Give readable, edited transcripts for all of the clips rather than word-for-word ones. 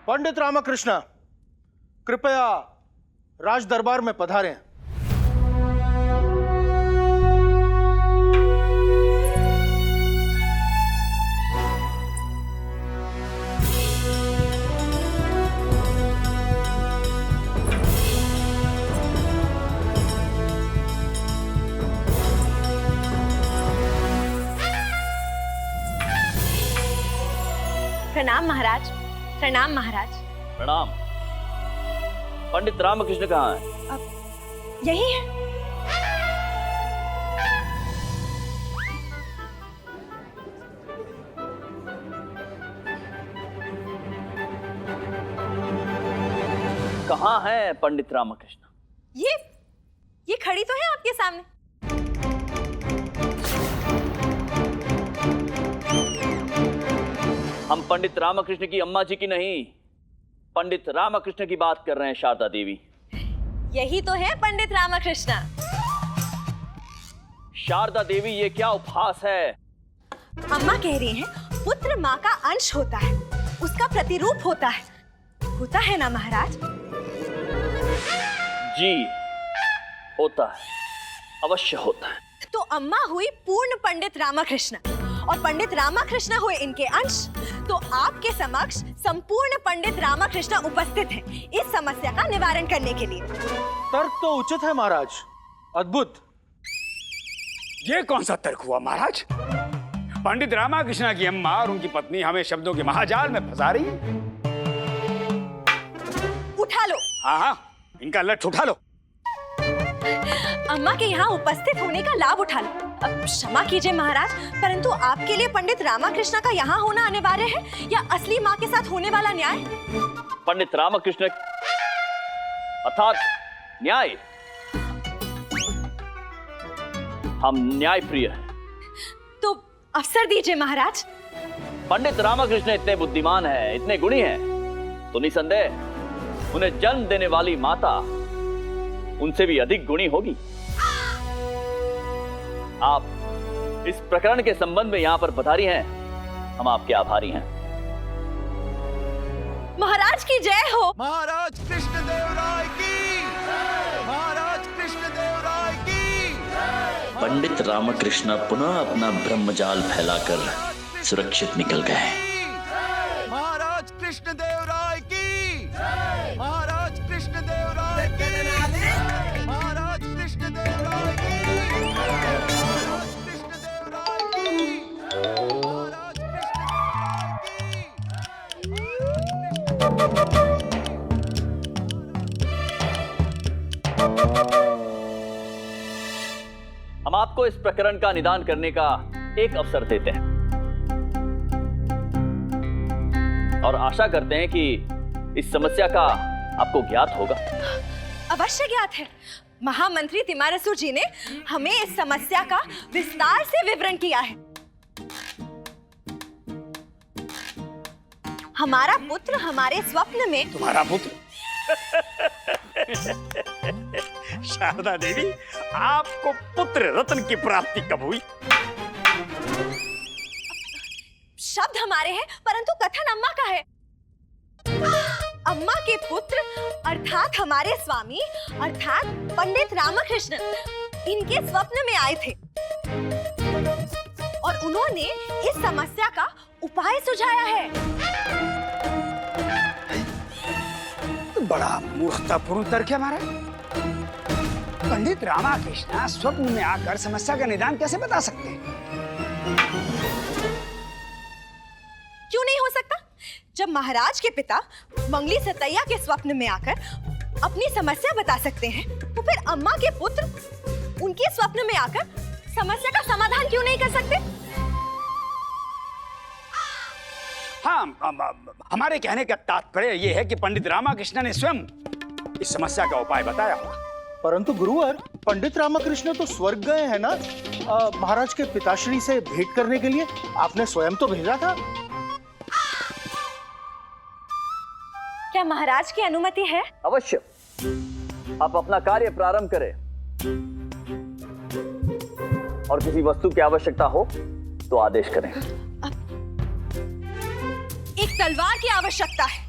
पंडित रामकृष्ण, कृपया राज दरबार में पधारें। प्रणाम महाराज। प्रणाम महाराज। प्रणाम। पंडित रामकृष्ण कहाँ है? यही है। कहाँ है पंडित रामकृष्ण? ये खड़ी तो है आपके सामने। हम पंडित रामकृष्ण की अम्मा जी की नहीं, पंडित रामकृष्ण की बात कर रहे हैं शारदा देवी। यही तो है पंडित रामकृष्ण। शारदा देवी, ये क्या उपहास है? अम्मा कह रही हैं, पुत्र माँ का अंश होता है, उसका प्रतिरूप होता है ना महाराज? जी होता है, अवश्य होता है। तो अम्मा हुई पूर्ण पंडित रामकृष्ण और पंडित रामकृष्ण हुए इनके अंश, तो आपके समक्ष संपूर्ण पंडित रामकृष्ण उपस्थित हैं इस समस्या का निवारण करने के लिए। तर्क तो उचित है महाराज, अद्भुत। ये कौन सा तर्क हुआ महाराज? पंडित रामकृष्ण की अम्मा और उनकी पत्नी हमें शब्दों के महाजाल में फंसा रही है। उठा लो। हाँ, इनका लठ उठा लो। अम्मा के यहाँ उपस्थित होने का लाभ उठा लो। अब क्षमा कीजिए महाराज, परंतु आपके लिए पंडित रामकृष्ण का यहाँ होना अनिवार्य है या असली माँ के साथ होने वाला न्याय? पंडित रामकृष्ण अर्थात न्याय। हम न्याय प्रिय हैं। तो अवसर दीजिए महाराज। पंडित रामकृष्ण इतने बुद्धिमान हैं, इतने गुणी हैं, तो निसंदेह उन्हें जन्म देने वाली माता उनसे भी अधिक गुणी होगी। आप इस प्रकरण के संबंध में यहां पर पधारी हैं, हम आपके आभारी हैं। महाराज की जय हो। महाराज कृष्णदेवराय की, महाराज कृष्णदेवराय की। पंडित रामकृष्ण पुनः अपना ब्रह्मजाल फैलाकर सुरक्षित निकल गए। महाराज कृष्णदेवराय की, महाराज कृष्णदेवराय की, महाराज कृष्णदेवराय की, महाराज कृष्णदेवराय की, महाराज हम आपको इस प्रकरण का निदान करने का एक अवसर देते हैं और आशा करते हैं कि इस समस्या का आपको ज्ञात होगा। अवश्य ज्ञात है। महामंत्री तिमारसु जी ने हमें इस समस्या का विस्तार से विवरण किया है। हमारा पुत्र हमारे स्वप्न में। तुम्हारा पुत्र? शारदा देवी, आपको पुत्र रत्न की प्राप्ति कब हुई? शब्द हमारे हैं, परंतु कथन अम्मा का है। अम्मा के पुत्र अर्थात हमारे स्वामी अर्थात पंडित रामकृष्ण इनके स्वप्न में आए थे और उन्होंने इस समस्या का उपाय सुझाया है। बड़ा मूर्खतापूर्ण तर्क है हमारा। पंडित रामकृष्ण स्वप्न में आकर समस्या का निदान कैसे बता सकते हैं? क्यों नहीं हो सकता? जब महाराज के पिता मंगली सतैया के स्वप्न में आकर अपनी समस्या बता सकते हैं, तो फिर अम्मा के पुत्र उनके स्वप्न में आकर समस्या का समाधान क्यों नहीं कर सकते? हाँ, हमारे कहने का तात्पर्य यह है कि पंडित रामकृष्ण ने स्वयं इस समस्या का उपाय बताया होगा। परंतु गुरुवर, पंडित रामकृष्ण तो स्वर्ग गए हैं ना, महाराज के पिताश्री से भेंट करने के लिए आपने स्वयं तो भेजा था। क्या महाराज की अनुमति है? अवश्य, आप अपना कार्य प्रारंभ करें और किसी वस्तु की आवश्यकता हो तो आदेश करें। एक तलवार की आवश्यकता है।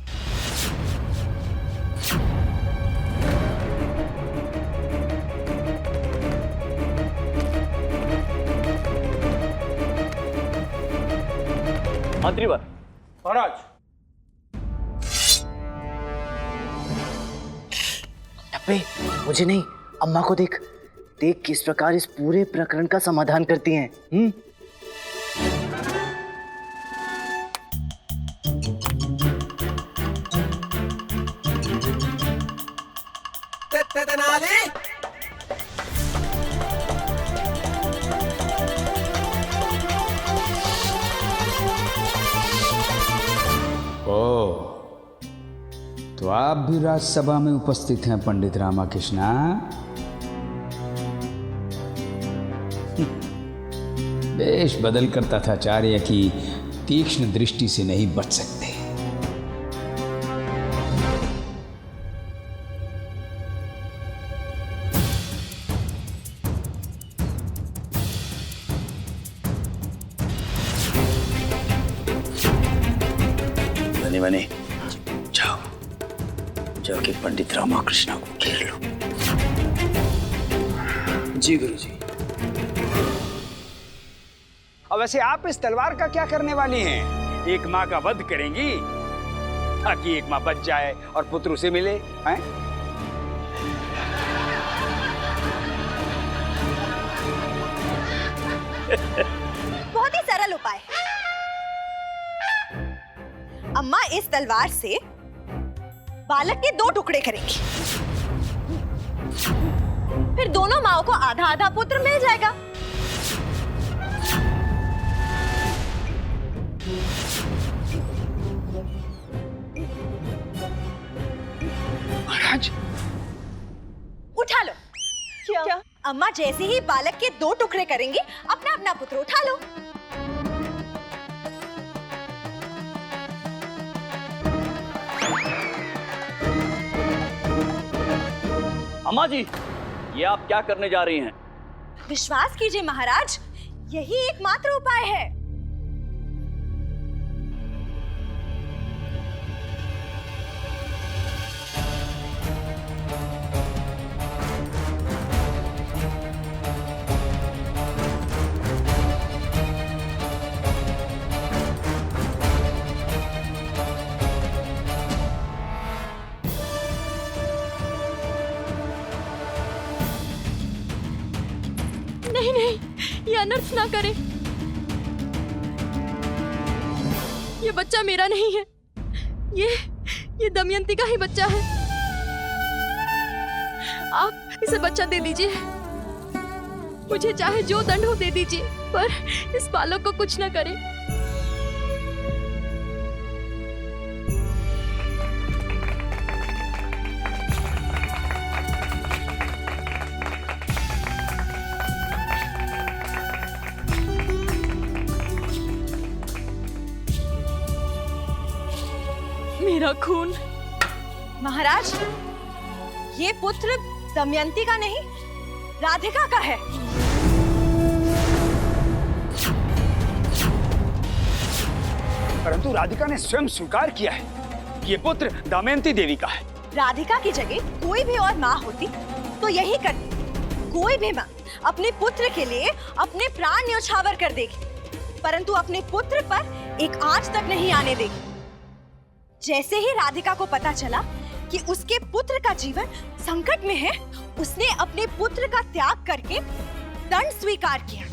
मंत्रीवर। महाराज। अबे मुझे नहीं, अम्मा को देख। देख किस प्रकार इस पूरे प्रकरण का समाधान करती हैं। तो आप भी राज्यसभा में उपस्थित हैं पंडित रामाकृष्णा। देश बदल कर तथाचार्य की तीक्ष्ण दृष्टि से नहीं बच सकते। बने बने जाओ, जाके पंडित रामाकृष्णा को घेर लो। जी गुरुजी। अब वैसे आप इस तलवार का क्या करने वाली हैं? एक माँ का वध करेंगी ताकि एक माँ बच जाए और पुत्र उसे मिले, हैं? बहुत ही सरल उपाय है। अम्मा इस तलवार से बालक के 2 टुकड़े करेंगी, फिर दोनों माओं को आधा आधा पुत्र मिल जाएगा। महाराज उठा लो। क्या? अम्मा जैसे ही बालक के 2 टुकड़े करेंगी, अपना अपना पुत्र उठा लो। अम्मा जी, ये आप क्या करने जा रही हैं? विश्वास कीजिए महाराज, यही एकमात्र उपाय है। नहीं नहीं, ये अनर्थ ना करे। ये बच्चा मेरा नहीं है, ये दमयंती का ही बच्चा है। आप इसे बच्चा दे दीजिए, मुझे चाहे जो दंड हो दे दीजिए, पर इस बालक को कुछ ना करे। मेरा खून। महाराज, ये पुत्र दमयंती का नहीं, राधिका का है। परंतु राधिका ने स्वयं स्वीकार किया है कि ये पुत्र दमयंती देवी का है। राधिका की जगह कोई भी और माँ होती तो यही करती। कोई भी माँ अपने पुत्र के लिए अपने प्राण न्यौछावर कर देगी, परंतु अपने पुत्र पर एक आंच तक नहीं आने देगी। जैसे ही राधिका को पता चला कि उसके पुत्र का जीवन संकट में है, उसने अपने पुत्र का त्याग करके दंड स्वीकार किया।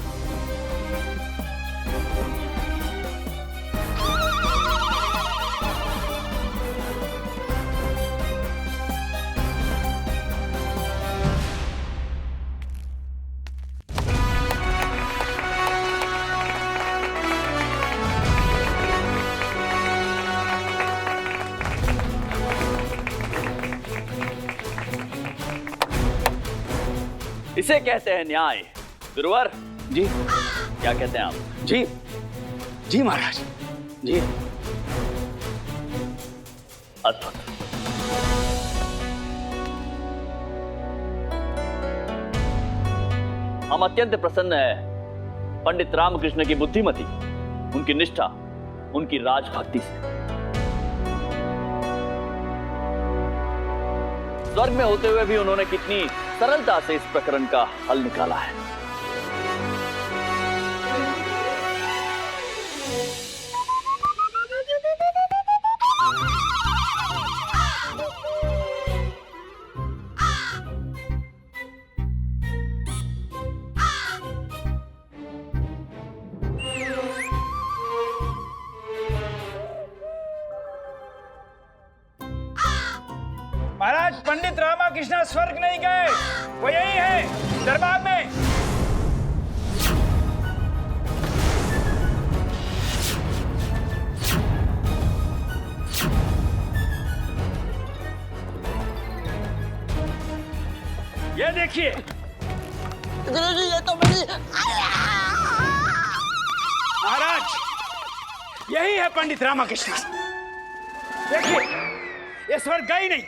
इसे कहते हैं न्याय। गुरुवर जी, क्या कहते हैं आप? जी जी महाराज जी। अद्भुत। हम अत्यंत प्रसन्न हैं पंडित रामकृष्ण की बुद्धिमती, उनकी निष्ठा, उनकी राजभक्ति से। स्वर्ग में होते हुए भी उन्होंने कितनी सरलता से इस प्रकरण का हल निकाला है। पंडित रामाकृष्ण स्वर्ग नहीं गए, वो यही है दरबार में। ये देखिए गुरुजी, ये तो मेरी महाराज, यही है पंडित रामाकृष्ण। देखिए, ये स्वर्ग गए नहीं,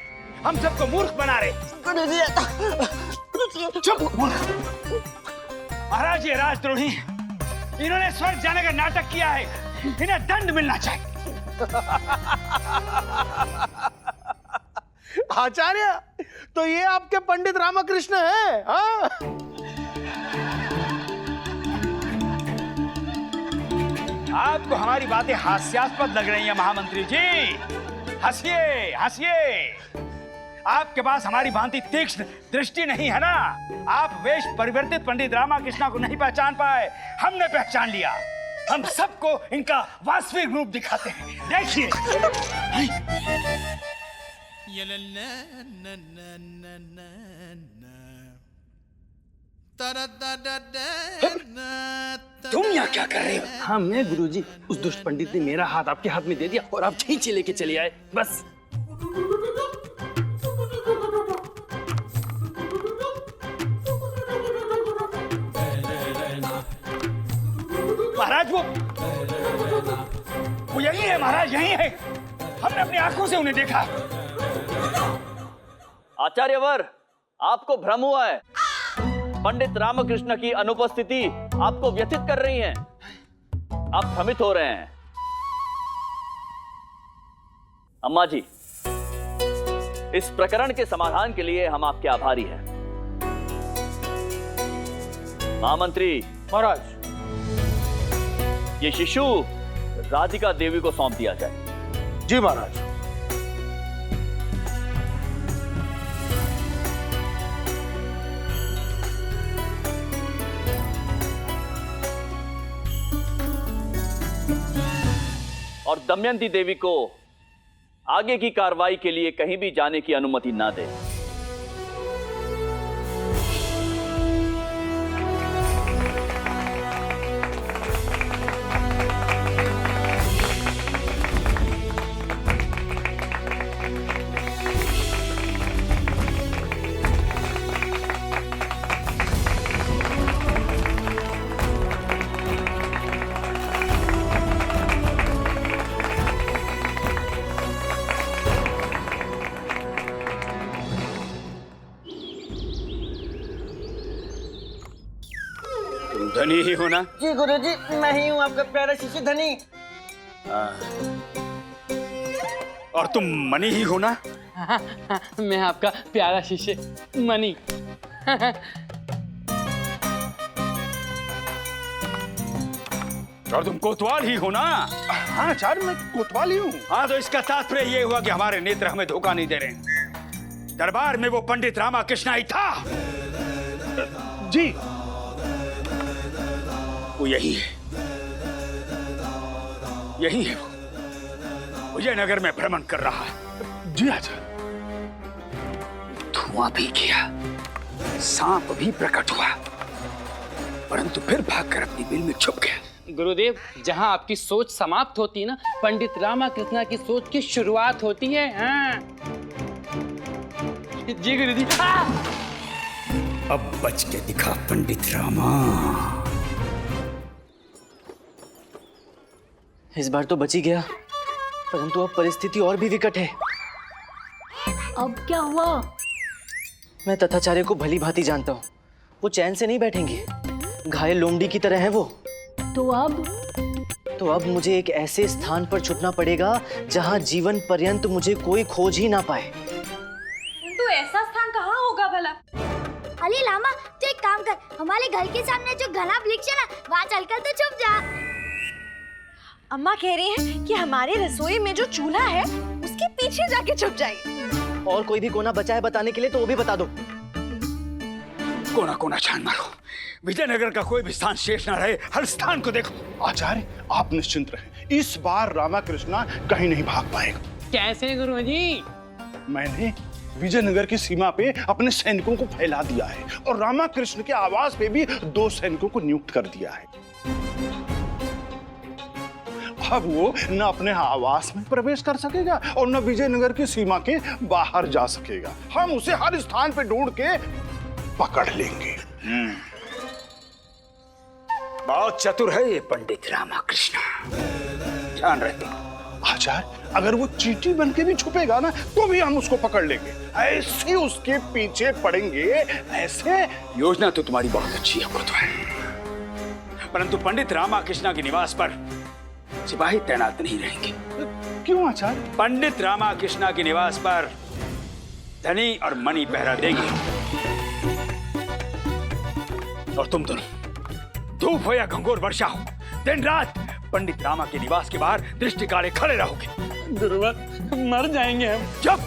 हम सबको मूर्ख बना रहे। गुरुजी, ये तो चुप मूर्ख। महाराज, ये राजद्रोही हैं। इन्होंने स्वर्ग जाने का नाटक किया है, इन्हें दंड मिलना चाहिए। आचार्य, तो ये आपके पंडित रामकृष्ण हैं, हाँ? आपको हमारी बातें हास्यास्पद लग रही हैं महामंत्री जी। हंसिए हंसिए। आपके पास हमारी भांति तीक्ष्ण दृष्टि नहीं है ना। आप वेश परिवर्तित पंडित रामाकृष्ण को नहीं पहचान पाए, हमने पहचान लिया। हम सबको इनका वास्तविक रूप दिखाते हैं, देखिए। तुम यहाँ क्या कर रहे हो? हाँ मैं गुरुजी, उस दुष्ट पंडित ने मेरा हाथ आपके हाथ में दे दिया और आप खींचे लेके चले आए, बस। महाराज, वो यही है महाराज, यही है। हमने अपनी आंखों से उन्हें देखा। आचार्यवर, आपको भ्रम हुआ है। पंडित रामकृष्ण की अनुपस्थिति आपको व्यथित कर रही है। आप भ्रमित हो रहे हैं। अम्मा जी, इस प्रकरण के समाधान के लिए हम आपके आभारी हैं। महामंत्री महाराज, ये शिशु राधिका देवी को सौंप दिया जाए। जी महाराज। और दमयंती देवी को आगे की कार्रवाई के लिए कहीं भी जाने की अनुमति ना दें। धनी ही हो ना? जी गुरुजी, मैं ही हूँ आपका प्यारा शिष्य धनी। और तुम मनी ही हो ना? मैं आपका प्यारा शिष्य मनी। और तुम कोतवाल ही हो ना? हाँ आचार्य, मैं कोतवाल ही हूँ। हाँ, तो इसका तात्पर्य ये हुआ कि हमारे नेत्र हमें धोखा नहीं दे रहे। दरबार में वो पंडित रामकृष्ण ही था। जी, वो यही है, यही है वो। विजयनगर में भ्रमण कर रहा है। जी आचार्य। धुआं भी किया, सांप भी प्रकट हुआ, परंतु फिर भागकर अपनी बिल में छुप गया। गुरुदेव, जहाँ आपकी सोच समाप्त होती है ना, पंडित रामकृष्ण की सोच की शुरुआत होती है। हाँ। जी गुरुजी। अब बच के दिखा पंडित रामा। इस बार तो बच ही गया, परंतु अब परिस्थिति और भी विकट है। अब क्या हुआ? मैं तथाचार्य को भली भांति जानता हूँ, वो चैन से नहीं बैठेंगे। घायल लोमड़ी की तरह है वो। तो अब मुझे एक ऐसे स्थान पर छुपना पड़ेगा जहाँ जीवन पर्यंत मुझे कोई खोज ही ना पाए। तो ऐसा स्थान कहाँ होगा भला? अली लामा, तो एक काम कर, हमारे घर के सामने जो घना वृक्ष है ना, वहाँ चलकर तो छुप जा। अम्मा कह रही हैं कि हमारे रसोई में जो चूल्हा है उसके पीछे जाके छुप जाएगी। और कोई भी कोना बचा है बताने के लिए तो वो भी बता दो। कोना कोना छान मारो, विजयनगर का कोई भी स्थान शेष ना रहे, हर स्थान को देखो। आचार्य, आप निश्चिंत रहें, इस बार रामकृष्ण कहीं नहीं भाग पाएगा। कैसे गुरुजी? मैंने विजयनगर की सीमा पे अपने सैनिकों को फैला दिया है और रामाकृष्ण के आवास पे भी 2 सैनिकों को नियुक्त कर दिया है। अब वो न अपने आवास में प्रवेश कर सकेगा और न विजयनगर की सीमा के बाहर जा सकेगा। हम उसे हर स्थान पे ढूंढ के पकड़ लेंगे। बहुत चतुर है ये पंडित रामाकृष्ण, ध्यान रखना। आचार्य, अगर वो चींटी बन के भी छुपेगा ना तो भी हम उसको पकड़ लेंगे। ऐसे उसके पीछे पड़ेंगे ऐसे। योजना तो तुम्हारी बहुत अच्छी है गुरुद्वार, परंतु पंडित रामाकृष्ण के निवास पर सिपाही तैनात नहीं रहेंगे। क्यों आचार्य? पंडित रामाकृष्ण के निवास पर धनी और मणि पहरा देंगे और तुम दोनों धूप हो या घंघोर वर्षा हो, दिन रात पंडित रामा के निवास के बाहर दृष्टि काले खड़े रहोगे। गुरुवर, मर जाएंगे हम। चुप!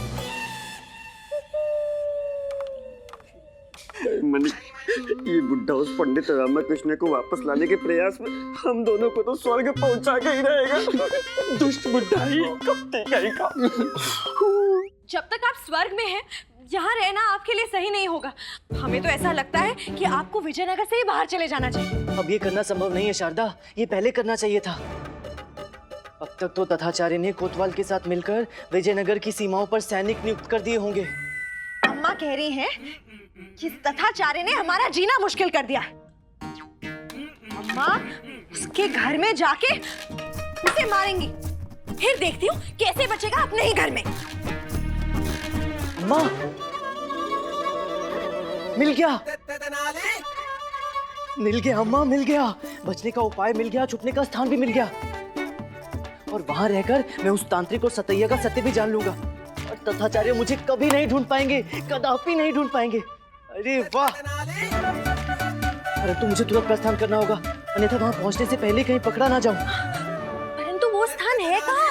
मणि, ये बुड्ढा उस पंडित रामाकृष्ण को वापस लाने के प्रयास में हम दोनों को तो स्वर्ग पहुंचा के ही रहेगा। दुष्ट बुड्ढा ही कब कहेगा। जब तक आप स्वर्ग में हैं, यहाँ रहना आपके लिए सही नहीं होगा। हमें तो ऐसा लगता है कि आपको विजयनगर से ही बाहर चले जाना चाहिए। अब ये करना संभव नहीं है शारदा, ये पहले करना चाहिए था। अब तक तो तथाचार्य ने कोतवाल के साथ मिलकर विजयनगर की सीमाओं पर सैनिक नियुक्त कर दिए होंगे। अम्मा कह रही हैं कि तथाचार्य ने हमारा जीना मुश्किल कर दिया। अम्मा उसके घर में जाके उसे मारेंगी, फिर देखती हूँ कैसे बचेगा अपने ही घर में। अम्मा, मिल गया, मिल गया अम्मा, मिल गया। बचने का उपाय मिल गया, छुपने का स्थान भी मिल गया और वहां रहकर मैं उस तांत्रिक और सतैया का सत्य भी जान लूंगा और तथाचार्य मुझे कभी नहीं ढूंढ पाएंगे, कदापि नहीं ढूंढ पाएंगे। अरे वाह! परंतु मुझे तुरंत प्रस्थान करना होगा, अन्यथा वहां पहुंचने से पहले कहीं पकड़ा ना जाऊं। परंतु वो स्थान है कहाँ?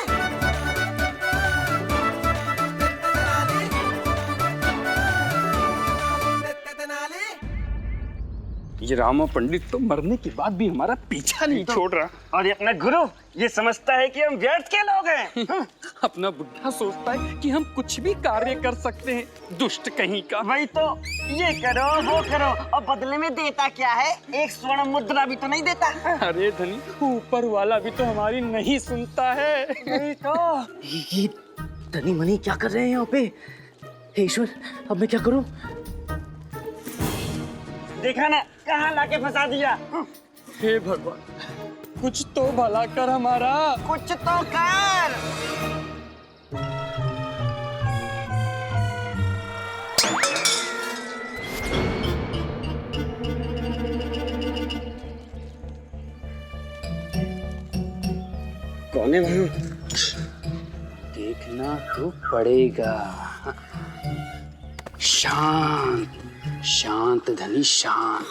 ये रामा पंडित तो मरने के बाद भी हमारा पीछा नहीं छोड़ रहा। और ये अपना गुरु ये समझता है कि हम व्यर्थ के लोग हैं। अपना बुढ़ा सोचता है कि हम कुछ भी कार्य कर सकते हैं, दुष्ट कहीं का। वही तो, ये करो वो करो और बदले में देता क्या है? एक स्वर्ण मुद्रा भी तो नहीं देता। अरे धनी, ऊपर वाला भी तो हमारी नहीं सुनता है। वही तो। ये धनी मनी क्या कर रहे हैं यहाँ पे? हे ईश्वर, अब मैं क्या करूं? देखा ना कहाँ लाके फंसा दिया। हे भगवान, कुछ तो भला कर हमारा। कुछ तो कर। कौन है भाई? देखना तो पड़ेगा। शांत शांत धनी शांत।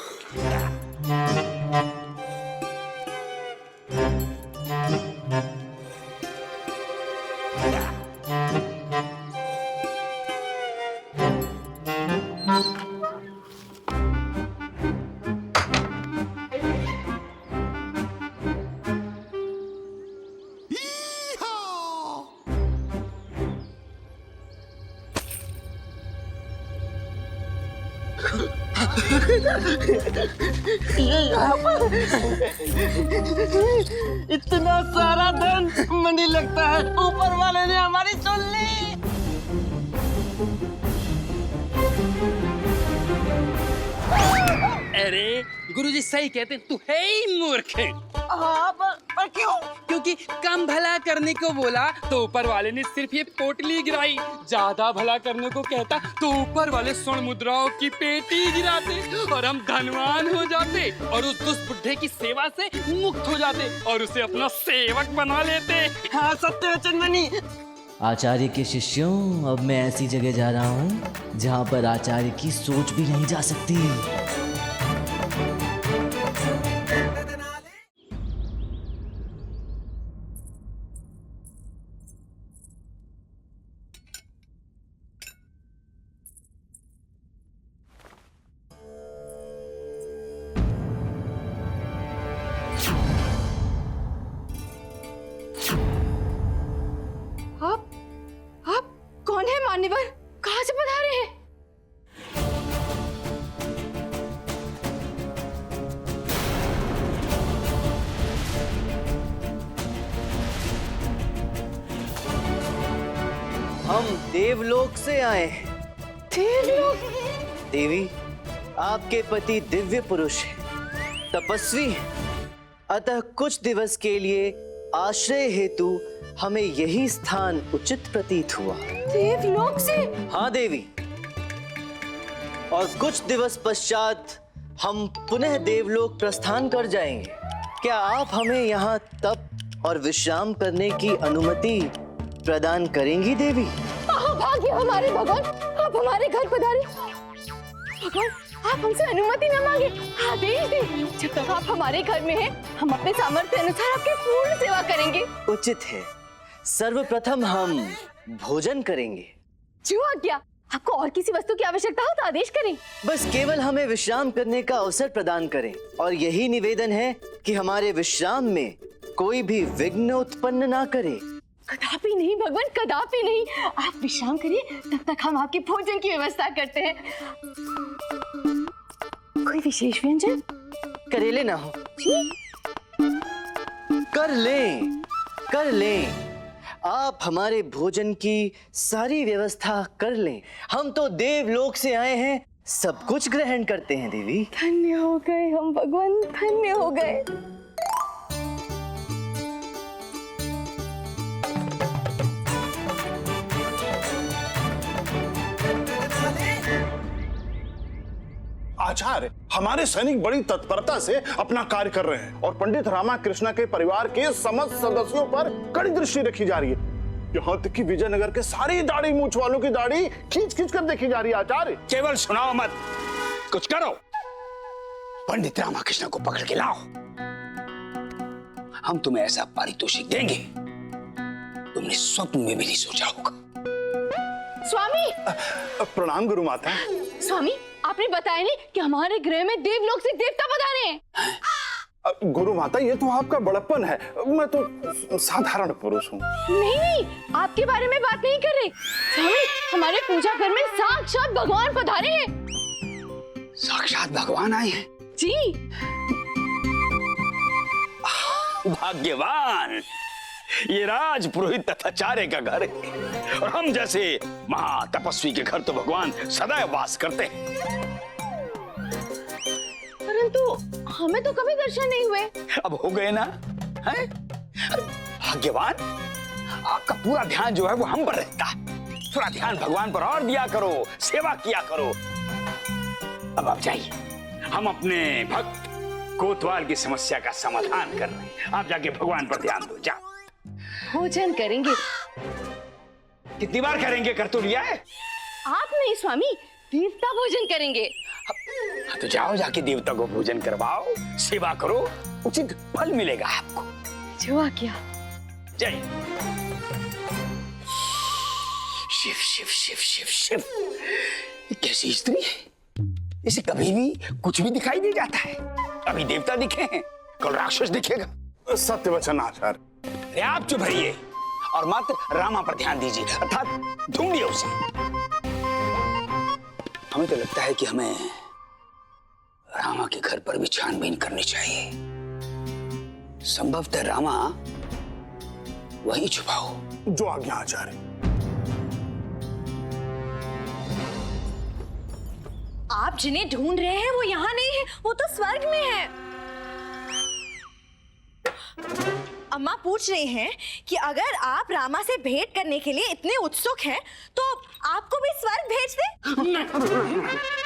इतना सारा धन मनी लगता है ऊपर वाले ने हमारी सुन ली। अरे गुरुजी सही कहते, तू है ही मूर्ख है। हाँ, पर क्यों? क्योंकि कम भला करने को बोला तो ऊपर वाले ने सिर्फ ये पोटली गिराई, ज्यादा भला करने को कहता तो ऊपर वाले स्वर्ण मुद्राओं की पेटी गिराते और हम धनवान हो जाते और उस दुष्ट बुड्ढे की सेवा से मुक्त हो जाते और उसे अपना सेवक बना लेते। हाँ सत्य वचन मनी। आचार्य के शिष्यों, अब मैं ऐसी जगह जा रहा हूँ जहाँ पर आचार्य की सोच भी नहीं जा सकती। आप कौन है मान्यवर? कहाँ से पधारे हैं? हम देवलोक से आए हैं। देवलोक? देवी, आपके पति दिव्य पुरुष है, तपस्वी है, अतः कुछ दिवस के लिए आश्रय हेतु हमें यही स्थान उचित प्रतीत हुआ। देवलोक से? हाँ देवी, और कुछ दिवस पश्चात हम पुनः देवलोक प्रस्थान कर जाएंगे। क्या आप हमें यहाँ तप और विश्राम करने की अनुमति प्रदान करेंगी देवी? भाग्य हमारे भगवान, आप हमारे घर पधारे। भगवान, आप हमसे अनुमति न मांगे, आदेश दें। जब तक आप हमारे घर में हैं, हम अपने सामर्थ्य अनुसार आपकी पूर्ण सेवा करेंगे। उचित है। सर्वप्रथम हम भोजन करेंगे। जो आज्ञा। आपको और किसी वस्तु की आवश्यकता हो तो आदेश करें। बस केवल हमें विश्राम करने का अवसर प्रदान करें, और यही निवेदन है कि हमारे विश्राम में कोई भी विघ्न उत्पन्न ना करे। कदापि नहीं भगवान, कदापि नहीं। आप विश्राम करिए, तब तक हम आपके भोजन की व्यवस्था करते हैं। कोई विशेष व्यंजन? करेले ना हो? कर लें। आप हमारे भोजन की सारी व्यवस्था कर लें। हम तो देवलोक से आए हैं, सब कुछ ग्रहण करते हैं देवी। धन्य हो गए हम भगवान, धन्य हो गए। आचार्य, हमारे सैनिक बड़ी तत्परता से अपना कार्य कर रहे हैं और पंडित रामाकृष्ण के परिवार के समस्त सदस्यों पर कड़ी दृष्टि रखी जा रही है। यहाँ तक कि विजयनगर के सारी दाढ़ी मूछ वालों की दाढ़ी खींच खींच कर देखी जा रही है। आचार्य, केवल सुनाओ मत, कुछ करो। पंडित रामाकृष्ण को पकड़ के लाओ। हम तुम्हें ऐसा पारितोषिक देंगे तुमने स्वप्न में भी नहीं सोचा होगा। स्वामी! प्रणाम गुरु माता। स्वामी, आपने बताया नहीं कि हमारे गृह में देवलोक से देवता पधारे हैं। गुरु माता, ये तो आपका बड़प्पन है, मैं तो साधारण पुरुष हूँ। नहीं, आपके बारे में बात नहीं कर रही। स्वामी, हमारे पूजा घर में साक्षात भगवान पधारे हैं। साक्षात भगवान आए हैं? जी। भाग्यवान, ये राज पुरोहित तथा आचार्य का घर है, और हम जैसे महातपस्वी के घर तो भगवान सदैव वास करते हैं। परंतु हमें तो कभी दर्शन नहीं हुए। अब हो गए ना? हैं? भाग्यवान, आपका पूरा ध्यान जो है वो हम पर रहता है। थोड़ा ध्यान भगवान पर और दिया करो, सेवा किया करो। अब आप जाइए, हम अपने भक्त कोतवाल की समस्या का समाधान कर रहे हैं। आप जाके भगवान पर ध्यान दो, जाओ। भोजन करेंगे। कितनी बार करेंगे? कर तो लिया है। आप नहीं स्वामी, देवता भोजन करेंगे। तो जाओ, जाके देवता को भोजन करवाओ, सेवा करो, उचित फल मिलेगा आपको। जो आज्ञा। जय शिव शिव शिव शिव शिव। ये कैसी स्त्री है? इसे कभी भी कुछ भी दिखाई दे जाता है। अभी देवता दिखे हैं, कल राक्षस दिखेगा। सत्य वचन आचार्य। अरे आप चुप रहिए और मात्र रामा पर ध्यान दीजिए, अर्थात ढूंढिए उसे। हमें तो लगता है कि हमें रामा के घर पर भी छानबीन करनी चाहिए। संभवतः रामा वहीं छुपा हो। जो आज्ञा आचार्य। आप जिन्हें ढूंढ रहे हैं वो यहाँ नहीं है, वो तो स्वर्ग में है। अम्मा पूछ रही हैं कि अगर आप रामा से भेंट करने के लिए इतने उत्सुक हैं, तो आपको भी स्वर्ग भेज दें?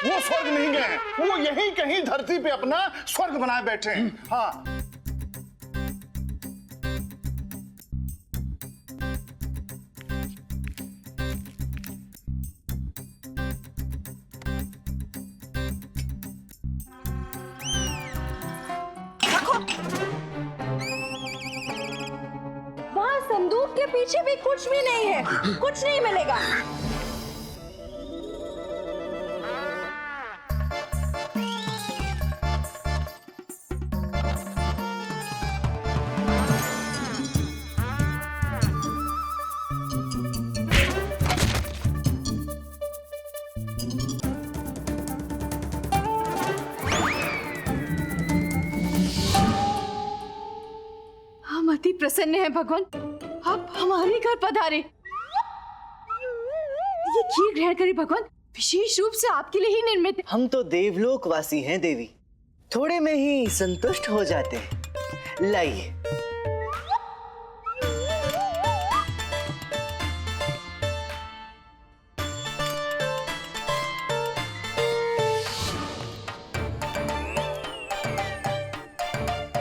वो स्वर्ग नहीं गए, वो यहीं कहीं धरती पे अपना स्वर्ग बनाए बैठे हैं। हाँ। वहाँ संदूक के पीछे भी कुछ भी नहीं है, कुछ नहीं मिलेगा। प्रसन्न हैं भगवान, आप हमारे घर पधारे। ये खीर ग्रहण करिए भगवान, विशेष रूप से आपके लिए ही निर्मित है। हम तो देवलोक वासी हैं देवी, थोड़े में ही संतुष्ट हो जाते हैं। लाइए।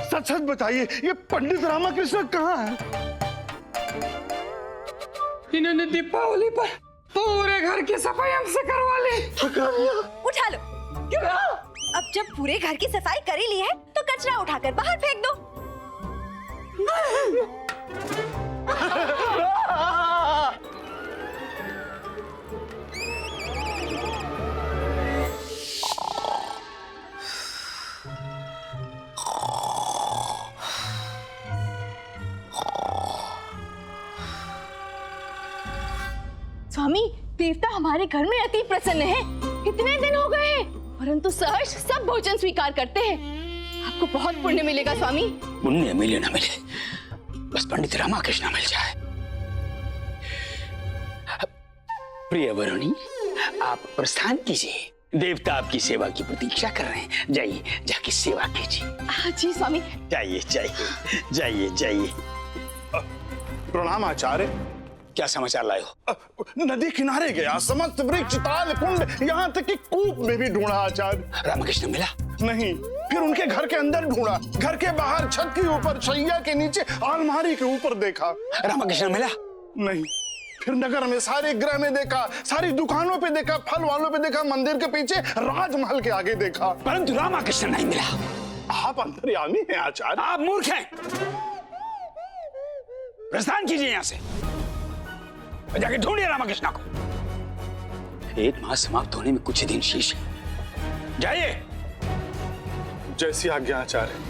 सच सच बताइए, ये पंडित रामाकृष्ण कहाँ है? इन्होंने दीपावली पर पूरे घर की सफाई हमसे करवा ली। उठा लो। क्या? अब जब पूरे घर की सफाई कर ही ली है तो कचरा उठाकर बाहर फेंक दो। स्वामी, देवता हमारे घर में अति प्रसन्न है। कितने दिन हो गए हैं, परंतु सहर्ष सब भोजन स्वीकार करते हैं। आपको बहुत पुण्य मिलेगा स्वामी। पुण्य मिले ना मिले, बस पंडित रामाकृष्ण मिल जाए। प्रिय वरुणी, आप प्रस्थान कीजिए, देवता आपकी सेवा की प्रतीक्षा कर रहे हैं। जाइए, जाके सेवा कीजिए। जी स्वामी। जाइए जाइए जाइए जाइए। प्रणाम आचार्य। क्या समाचार लाए हो? नदी किनारे गया, समस्त वृक्ष, ताल, कुंड, यहाँ तक कि कूप में भी ढूंढा आचार्य। रामकृष्ण मिला नहीं। फिर उनके घर के अंदर ढूंढा, घर के बाहर, छत के ऊपर, शैया के नीचे, अलमारी के ऊपर देखा। रामकृष्ण मिला नहीं। फिर नगर में सारे गृह में देखा, सारी दुकानों पे देखा, फल वालों पे देखा, मंदिर के पीछे, राजमहल के आगे देखा, परंतु रामकृष्ण नहीं मिला। आप अंतर्यामी हैं आचार्य। आप मूर्ख हैं। प्रस्थान कीजिए यहाँ से, जाके ढूंढिए रामकृष्ण को। एक मास समाप्त होने में कुछ ही दिन शेष है। जाइए। जैसी आज्ञा आचार्य।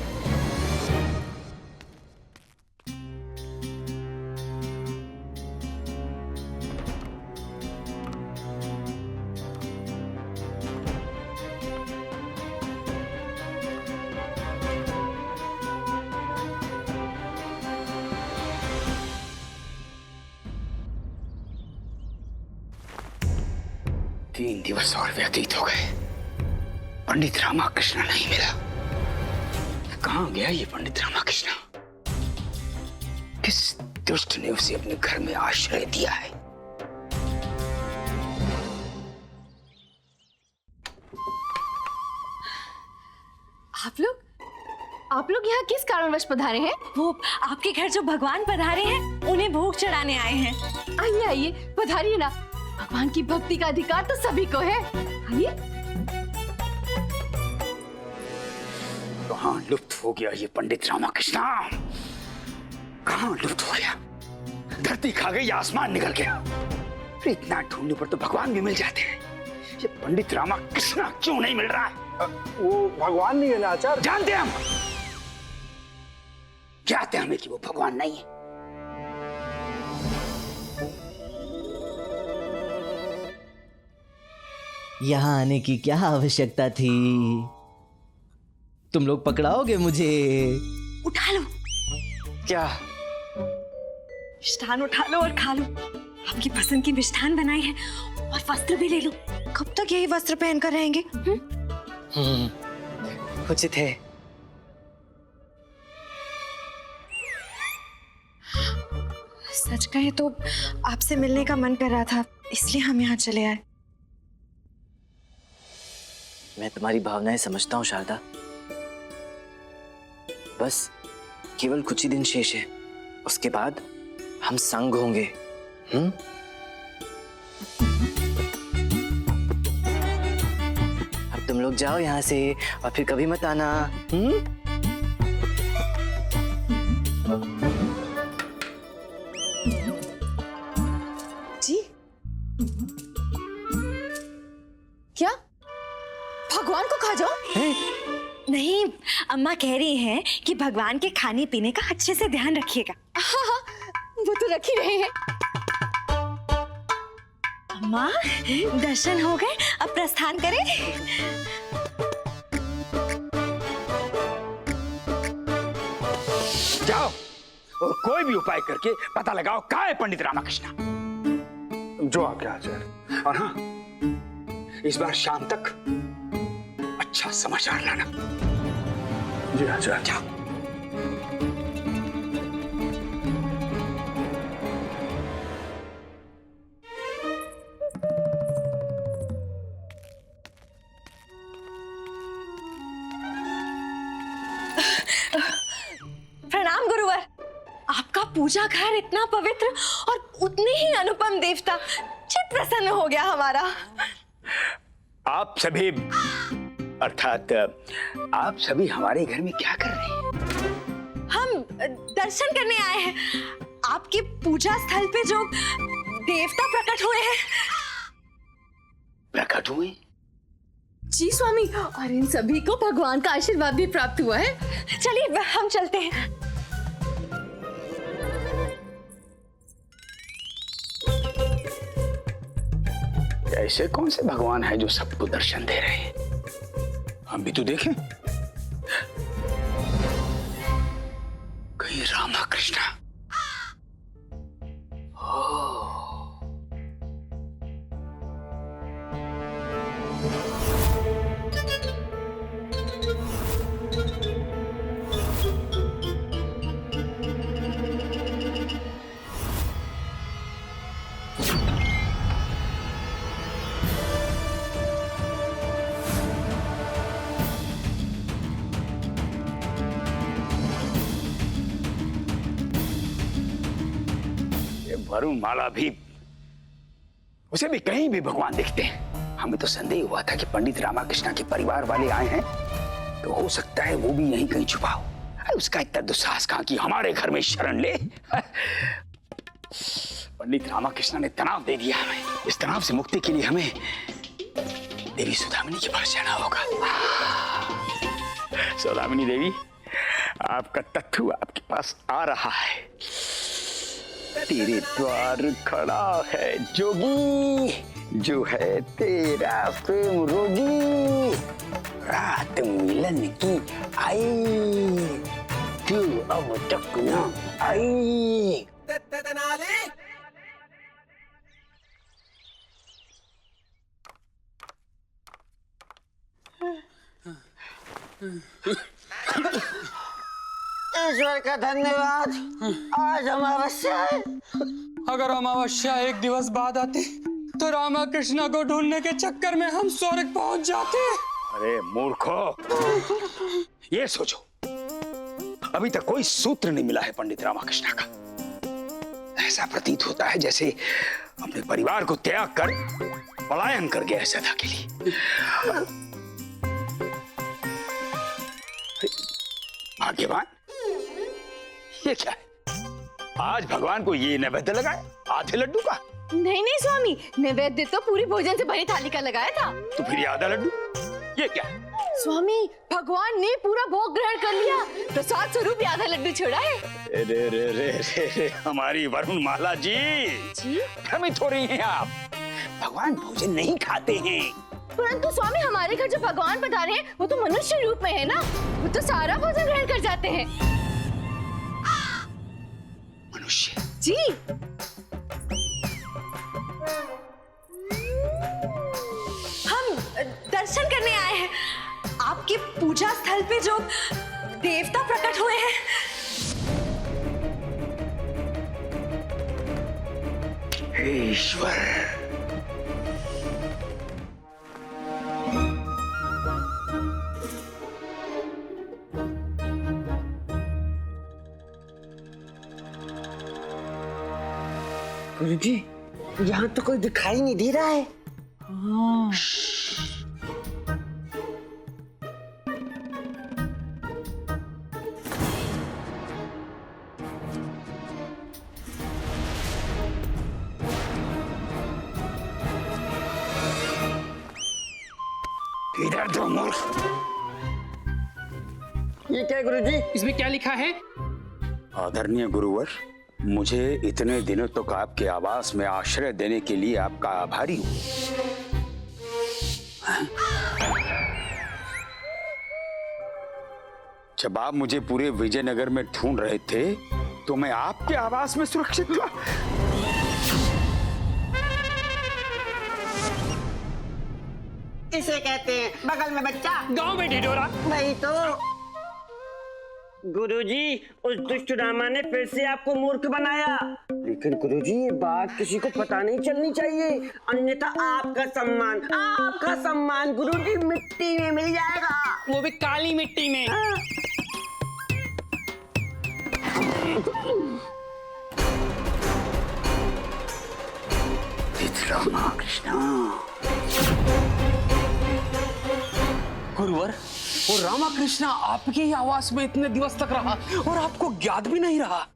तीन दिवस और व्यतीत हो गए, पंडित रामकृष्ण नहीं मिला। कहाँ गया ये पंडित रामकृष्ण? किस दुष्ट ने उसे अपने घर में आश्रय दिया है? आप लोग यहाँ किस कारणवश पधारे हैं? वो आपके घर जो भगवान पधारे हैं, उन्हें भोग चढ़ाने आए हैं। आइए आइए, पधारिए ना। भगवान की भक्ति का अधिकार तो सभी को है। आइए। कहाँ लुप्त हो गया ये पंडित रामकृष्ण? कहाँ लुप्त हो गया? धरती खा गई, आसमान निकल गया। इतना ढूंढने पर तो भगवान भी मिल जाते हैं। ये पंडित रामकृष्ण क्यों नहीं मिल रहा है? वो भगवान नहीं है ना आचार्य? जानते हैं हम, जानते हैं हमें कि वो भगवान नहीं है। यहाँ आने की क्या आवश्यकता थी? तुम लोग पकड़ाओगे मुझे? उठा लो। क्या? मिष्ठान उठा लो और खा लो। आपकी पसंद की मिष्ठान बनाई है, और वस्त्र भी ले लो। कब तक यही वस्त्र पहनकर रहेंगे? उचित है। सच कहे तो आपसे मिलने का मन कर रहा था, इसलिए हम यहाँ चले आए। मैं तुम्हारी भावनाएं समझता हूँ शारदा। बस केवल कुछ ही दिन शेष है, उसके बाद हम संग होंगे। अब तुम लोग जाओ यहाँ से और फिर कभी मत आना। जी क्या? भगवान को खा जाओ? नहीं, अम्मा कह रही हैं कि भगवान के खाने पीने का अच्छे से ध्यान रखिएगा। हाँ, वो तो रख ही रहे हैं। अम्मा, दर्शन हो गए, अब प्रस्थान करें? जाओ, और कोई भी उपाय करके पता लगाओ कहाँ है पंडित रामाकृष्ण। जो आके आचार्य। और हाँ, इस बार शाम तक अच्छा समाचार लाना। जी आचार्य। जाओ। प्रणाम गुरुवर। आपका पूजा घर इतना पवित्र और उतने ही अनुपम देवता, चित्त प्रसन्न हो गया हमारा। आप सभी अर्थात आप सभी हमारे घर में क्या कर रहे हैं? हम दर्शन करने आए हैं। आपके पूजा स्थल पे जो देवता प्रकट हुए हैं। प्रकट हुए? जी स्वामी, और इन सभी को भगवान का आशीर्वाद भी प्राप्त हुआ है। चलिए हम चलते हैं। ऐसे कौन से भगवान हैं जो सबको दर्शन दे रहे हैं? हम भी तो देखें। कहीं रामाकृष्ण। वरुण माला भी, उसे भी कहीं भी भगवान दिखते हैं। हमें तो संदेह हुआ था कि पंडित रामाकृष्ण के परिवार वाले आए हैं, तो हो सकता है वो भी यहीं कहीं छुपा हो। उसका इतना दुस्साहस कहां कि हमारे घर में शरण ले। पंडित रामाकृष्ण ने तनाव दे दिया हमें। इस तनाव से मुक्ति के लिए हमें देवी सौदामिनी के पास जाना होगा। सौदामिनी देवी, आपका तत्थु आपके पास आ रहा है। तेरे द्वार खड़ा है जोगी, जो है तेरा प्रेम रोगी। रात मिलन की आई, तू अब तक न आई। ईश्वर का धन्यवाद, आज अमावस्या है। अगर अमावस्या एक दिवस बाद आती तो रामाकृष्ण को ढूंढने के चक्कर में हम स्वर्ग पहुंच जाते। अरे मूर्खो, ये सोचो, अभी तक कोई सूत्र नहीं मिला है पंडित रामाकृष्ण का। ऐसा प्रतीत होता है जैसे अपने परिवार को त्याग कर पलायन कर गया है सदा के लिए। भाग्यवान, ये क्या है? आज भगवान को ये नैवेद्य लगाया आधे लड्डू का। नहीं नहीं स्वामी, नैवेद्य तो पूरी भोजन से भरी थाली का लगाया था। तो फिर ये आधा लड्डू, ये क्या है? स्वामी, भगवान ने पूरा भोग ग्रहण कर लिया, प्रसाद स्वरूप आधा लड्डू छोड़ा है। रे रे रे रे रे, हमारी वरुण माला जी भ्रमित हो रही हैं आप। भगवान भोजन नहीं खाते हैं। परंतु स्वामी, हमारे घर जो भगवान पधारे हैं वो तो मनुष्य रूप में है ना, वो तो सारा भोजन ग्रहण कर जाते हैं। मनुष्य? जी। हम दर्शन करने आए हैं। आपके पूजा स्थल पे जो देवता प्रकट हुए हैं। ईश्वर, गुरुजी, यहाँ तो कोई दिखाई नहीं दे रहा है। इधर दो मूर्ख। ये क्या गुरुजी? इसमें क्या लिखा है? आदरणीय गुरुवर, मुझे इतने दिनों तक आपके आवास में आश्रय देने के लिए आपका आभारी हूं। जब आप मुझे पूरे विजयनगर में ढूंढ रहे थे तो मैं आपके आवास में सुरक्षित था। इसे कहते हैं बगल में बच्चा, गांव में ढिढोरा। वही तो। गुरुजी, उस दुष्ट रामा ने फिर से आपको मूर्ख बनाया। लेकिन गुरुजी, ये बात किसी को पता नहीं चलनी चाहिए, अन्यथा आपका सम्मान गुरुजी मिट्टी में मिल जाएगा। वो भी काली मिट्टी में। रामा कृष्णा। गुरुवर, वो रामा कृष्णा आपके ही आवास में इतने दिवस तक रहा और आपको ज्ञात भी नहीं रहा।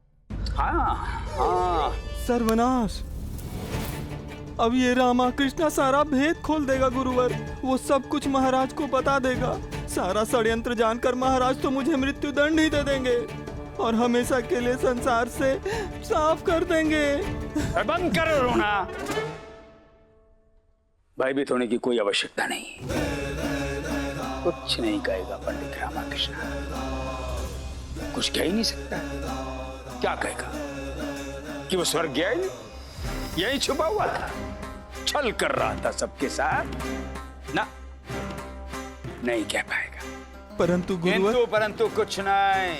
हाँ। सर्वनाश, अब ये रामा कृष्णा सारा भेद खोल देगा गुरुवर। वो सब कुछ महाराज को बता देगा। सारा षड्यंत्र जानकर महाराज तो मुझे मृत्युदंड ही दे देंगे और हमेशा के लिए संसार से साफ कर देंगे। बंद करो रोना। भयभीत होने की कोई आवश्यकता नहीं। कुछ नहीं कहेगा पंडित रामाकृष्ण, कुछ कह ही नहीं सकता। क्या कहेगा कि वो स्वर्ग गया ही नहीं, यही छुपा हुआ था, छल कर रहा था सबके साथ ना, नहीं कह पाएगा। परंतु गुरुवर, परंतु कुछ नहीं।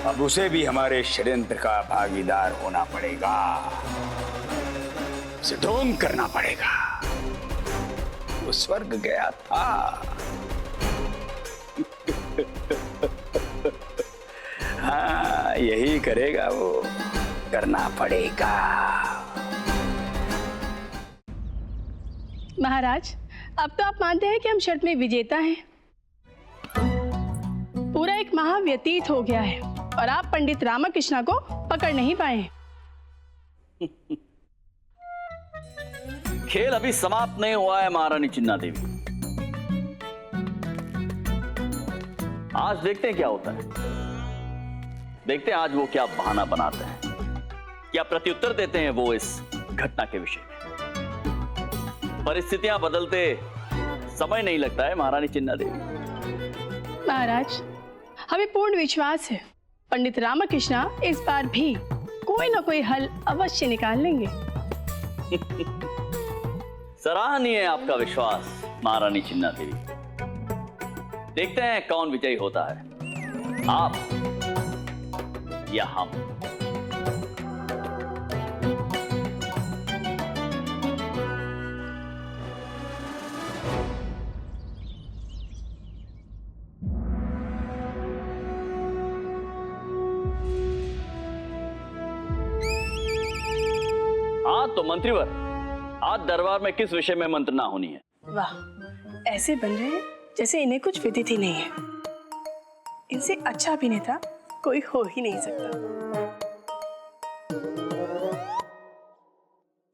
अब उसे भी हमारे षड्यंत्र का भागीदार होना पड़ेगा, उसे ढोंग करना पड़ेगा। वो स्वर्ग गया था। हाँ, यही करेगा वो, करना पड़ेगा। महाराज, अब तो आप मानते हैं कि हम शर्त में विजेता हैं। पूरा एक माह व्यतीत हो गया है और आप पंडित रामाकृष्णा को पकड़ नहीं पाए। खेल अभी समाप्त नहीं हुआ है महारानी चिन्ना देवी। आज देखते हैं क्या होता है। देखते हैं आज वो क्या बहाना बनाते हैं, क्या प्रत्युत्तर देते हैं वो इस घटना के विषय में। परिस्थितियां बदलते समय नहीं लगता है महारानी चिन्ना देवी। महाराज, हमें पूर्ण विश्वास है पंडित रामाकृष्णा इस बार भी कोई ना कोई हल अवश्य निकाल लेंगे। सराहनीय है आपका विश्वास महारानी चिन्ना देवी। देखते हैं कौन विजयी होता है, आप या हम। हाँ तो मंत्रीवर, आज दरबार में किस विषय में मंत्रणा होनी है? वाह, ऐसे बन रहे हैं जैसे इन्हें कुछ विदित ही नहीं है। इनसे अच्छा अभिनेता कोई हो ही नहीं सकता।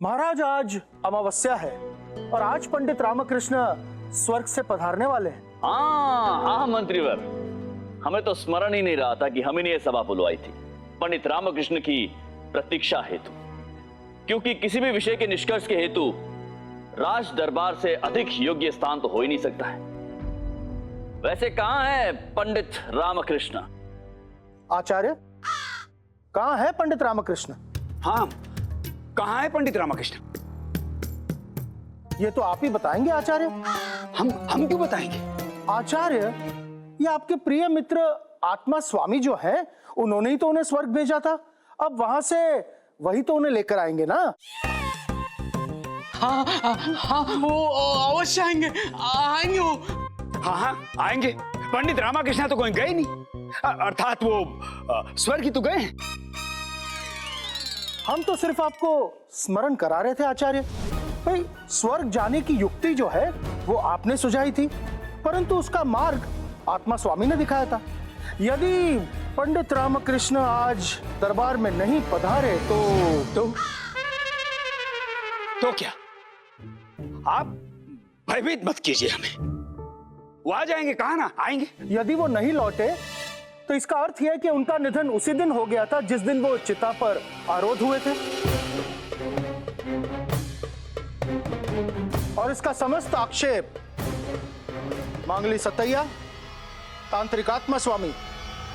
महाराज, आज अमावस्या है और आज पंडित रामकृष्ण स्वर्ग से पधारने वाले हैं। हाँ मंत्रीवर, हमें तो स्मरण ही नहीं रहा था कि हम ही ने यह सभा बुलवाई थी पंडित रामकृष्ण की प्रतीक्षा हेतु, क्योंकि किसी भी विषय के निष्कर्ष के हेतु राज दरबार से अधिक योग्य स्थान तो हो ही नहीं सकता है। वैसे कहां है पंडित रामकृष्ण? आचार्य, कहां है पंडित रामकृष्ण? हाँ, कहां है पंडित रामकृष्ण? ये तो आप ही बताएंगे आचार्य। हम क्यों बताएंगे? आचार्य, ये आपके प्रिय मित्र आत्मा स्वामी जो है, उन्होंने ही तो उन्हें स्वर्ग भेजा था। अब वहां से वही तो उन्हें लेकर आएंगे ना? हाँ, वो अवश्य आएंगे वो। हाँ, आएंगे। पंडित रामकृष्ण तो कोई गए नहीं, अर्थात वो स्वर्ग ही तो गए हैं। हम तो सिर्फ आपको स्मरण करा रहे थे आचार्य। भाई, स्वर्ग जाने की युक्ति जो है वो आपने सुझाई थी, परंतु उसका मार्ग आत्मा स्वामी ने दिखाया था। यदि पंडित रामकृष्ण आज दरबार में नहीं पधारे तो क्या? आप भयभीत मत कीजिए हमें। वो आ जाएंगे, कहा ना आएंगे। यदि वो नहीं लौटे तो इसका अर्थ यह है कि उनका निधन उसी दिन हो गया था जिस दिन वो चिता पर आरूढ़ हुए थे, और इसका समस्त आक्षेप मांगली सतैया, तांत्रिक आत्मा स्वामी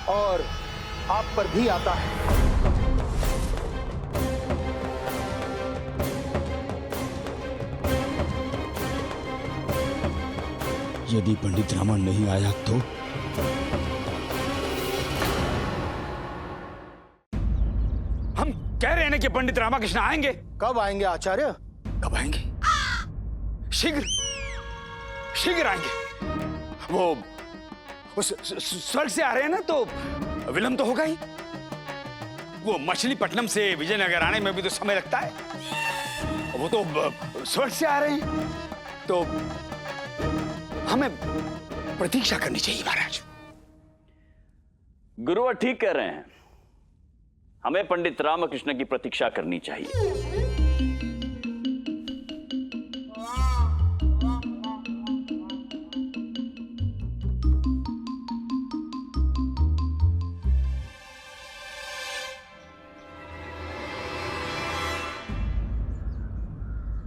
और आप पर भी आता है। यदि पंडित रामा नहीं आया तो? हम कह रहे हैं ना कि पंडित रामाकृष्ण आएंगे। कब आएंगे आचार्य? कब आएंगे? शीघ्र शीघ्र आएंगे। वो स्वर्ग से आ रहे हैं ना, तो विलंब तो होगा ही। वो मछलीपट्टनम से विजयनगर आने में भी तो समय लगता है। वो तो स्वर्ग से आ रहे हैं, तो हमें प्रतीक्षा करनी चाहिए महाराज। गुरुवर ठीक कह रहे हैं, हमें पंडित रामकृष्ण की प्रतीक्षा करनी चाहिए।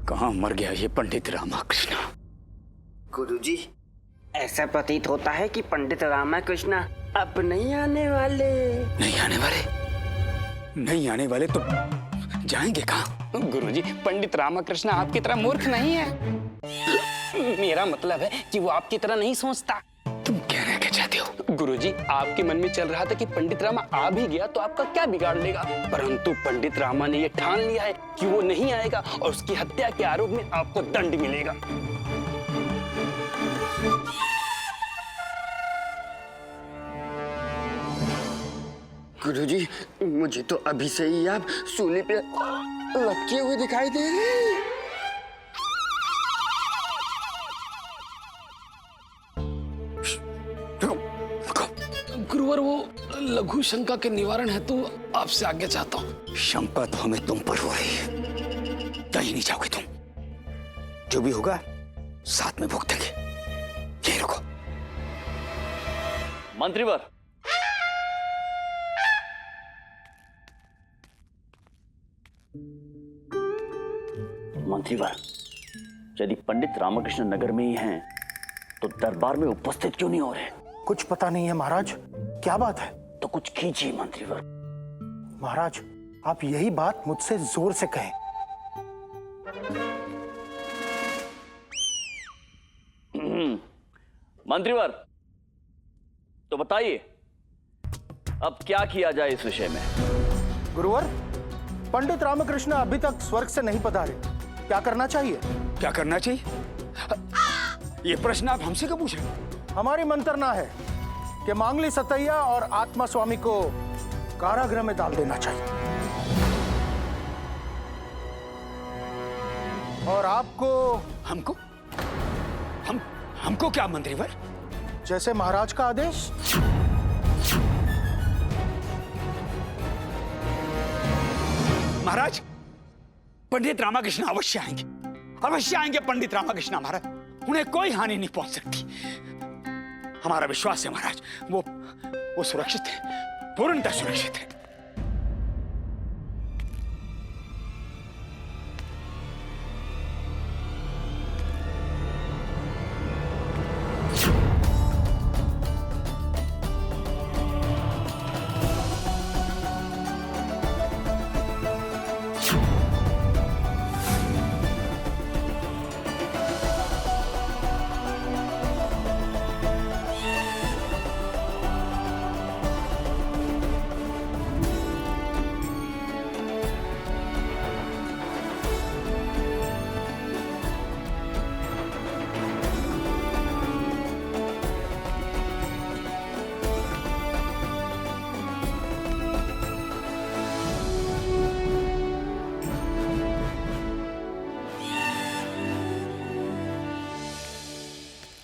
कहां मर गया ये पंडित रामकृष्ण? गुरुजी, ऐसा प्रतीत होता है कि पंडित रामकृष्ण अब नहीं आने वाले। नहीं आने वाले? नहीं आने वाले तो जाएंगे कहां? गुरुजी, पंडित रामकृष्ण आपकी तरह मूर्ख नहीं है। मेरा मतलब है कि वो आपकी तरह नहीं सोचता। तुम कहना क्या चाहते हो? गुरुजी, आपके मन में चल रहा था कि पंडित रामा आ भी गया तो आपका क्या बिगाड़ लेगा, परंतु पंडित रामा ने ये ठान लिया है कि वो नहीं आएगा और उसकी हत्या के आरोप में आपको दंड मिलेगा। गुरुजी, मुझे तो अभी से ही आप सूली पे लटके हुए दिखाई दे रहे हैं। गुरुवर, वो लघु शंका के निवारण हेतु आपसे आज्ञा चाहता हूँ। शंका तो हमें तुम पर हो रही है, कहीं नहीं जाओगे तुम। जो भी होगा साथ में भुगतेंगे। यहीं रुको। मंत्रीवर, मंत्रीवर, यदि पंडित रामकृष्ण नगर में ही हैं, तो दरबार में उपस्थित क्यों नहीं हो रहे? कुछ पता नहीं है महाराज, क्या बात है? तो कुछ कीजिए मंत्रीवर। महाराज, आप यही बात मुझसे जोर से कहें। मंत्रीवर, तो बताइए अब क्या किया जाए इस विषय में? गुरुवर, पंडित रामकृष्ण अभी तक स्वर्ग से नहीं पधारे, क्या करना चाहिए? क्या करना चाहिए? ये प्रश्न आप हमसे क्यों पूछ रहे हैं? हमारी मंत्रणा है कि मांगली सतैया और आत्मा स्वामी को कारागृह में डाल देना चाहिए, और आपको हमको क्या मंत्रीवर? जैसे महाराज का आदेश। महाराज, पंडित रामकृष्ण अवश्य आएंगे, अवश्य आएंगे पंडित रामकृष्ण महाराज। उन्हें कोई हानि नहीं पहुंच सकती। हमारा विश्वास है महाराज, वो सुरक्षित है, पूर्णतः सुरक्षित है।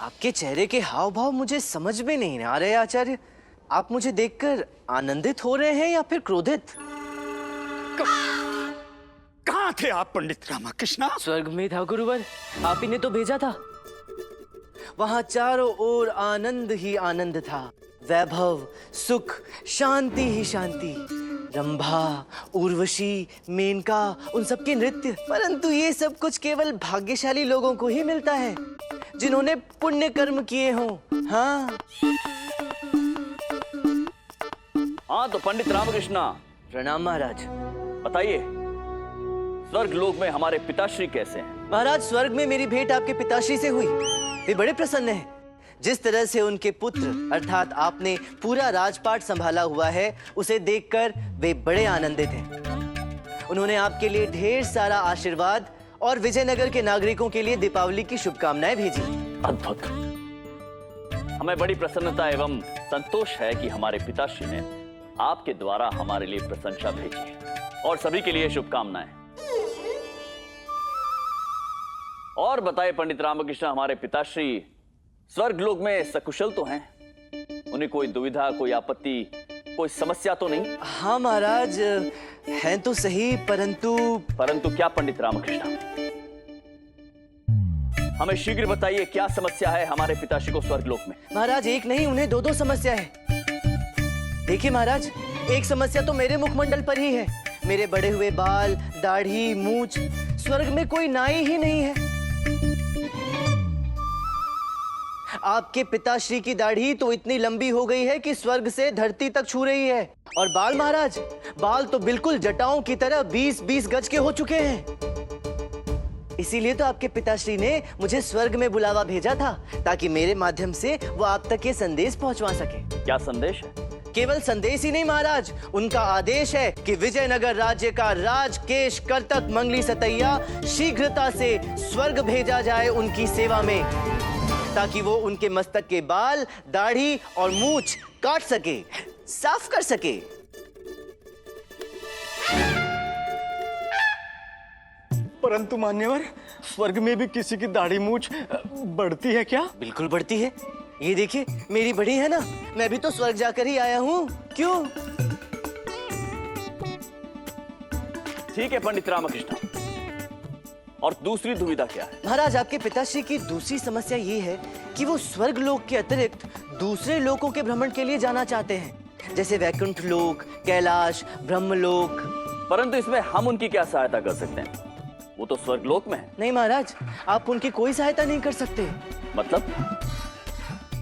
आपके चेहरे के हाव भाव मुझे समझ में नहीं आ रहे आचार्य। आप मुझे देखकर आनंदित हो रहे हैं या फिर क्रोधित? कहाँ थे आप पंडित रामकृष्ण? स्वर्ग में था गुरुवर, आप ही ने तो भेजा था। वहां चारों ओर आनंद ही आनंद था, वैभव, सुख, शांति ही शांति। रंभा, उर्वशी, मेनका, उन सबके नृत्य। परंतु ये सब कुछ केवल भाग्यशाली लोगों को ही मिलता है, जिन्होंने पुण्य कर्म किए हों। हाँ, हाँ तो पंडित रामकृष्णा, प्रणाम महाराज। बताइए स्वर्ग लोक में हमारे पिताश्री कैसे हैं? महाराज, स्वर्ग में मेरी भेंट आपके पिताश्री से हुई। वे बड़े प्रसन्न हैं। जिस तरह से उनके पुत्र अर्थात आपने पूरा राजपाट संभाला हुआ है, उसे देखकर वे बड़े आनंदित हैं। उन्होंने आपके लिए ढेर सारा आशीर्वाद और विजयनगर के नागरिकों के लिए दीपावली की शुभकामनाएं भेजी। अद्भुत। हमें बड़ी प्रसन्नता एवं संतोष है कि हमारे पिताश्री ने आपके द्वारा हमारे लिए प्रशंसा भेजी है और सभी के लिए शुभकामनाएं। और बताए पंडित रामकृष्ण, हमारे पिताश्री स्वर्ग लोक में सकुशल तो हैं? उन्हें कोई दुविधा, कोई आपत्ति, कोई समस्या तो नहीं? हाँ महाराज, हैं तो सही, परंतु क्या पंडित रामकृष्ण? हमें शीघ्र बताइए क्या समस्या है हमारे पिताश्री को स्वर्ग लोक में? महाराज, एक नहीं, उन्हें दो समस्या है। देखिए महाराज, एक समस्या तो मेरे मुखमंडल पर ही है। मेरे बड़े हुए बाल, दाढ़ी, मूंछ स्वर्ग में कोई नाई ही नहीं है। आपके पिताश्री की दाढ़ी तो इतनी लंबी हो गई है कि स्वर्ग से धरती तक छू रही है। और बाल महाराज, बाल तो बिल्कुल जटाओं की तरह 20-20 गज के हो चुके हैं। इसीलिए तो आपके पिताश्री ने मुझे स्वर्ग में बुलावा भेजा था, ताकि मेरे माध्यम से वो आप तक ये संदेश पहुंचवा सके। क्या संदेश है? केवल संदेश ही नहीं महाराज, उनका आदेश है कि विजयनगर राज्य का राजकेश कर्तक मंगली सतैया शीघ्रता से स्वर्ग भेजा जाए उनकी सेवा में, ताकि वो उनके मस्तक के बाल, दाढ़ी और मूंछ काट सके, साफ कर सके। परंतु मान्यवर, स्वर्ग में भी किसी की दाढ़ी मूंछ बढ़ती है क्या? बिल्कुल बढ़ती है। ये देखिए, मेरी बड़ी है ना, मैं भी तो स्वर्ग जाकर ही आया हूँ। क्यों? ठीक है पंडित रामकृष्ण, और दूसरी दुविधा क्या है? महाराज, आपके पिताश्री की दूसरी समस्या ये है कि वो स्वर्ग लोक के अतिरिक्त दूसरे लोकों के भ्रमण के लिए जाना चाहते हैं, जैसे वैकुंठ लोक, कैलाश, ब्रह्मलोक। परंतु इसमें हम उनकी क्या सहायता कर सकते हैं? वो तो स्वर्ग लोक में है। नहीं महाराज, आप उनकी कोई सहायता नहीं कर सकते। मतलब?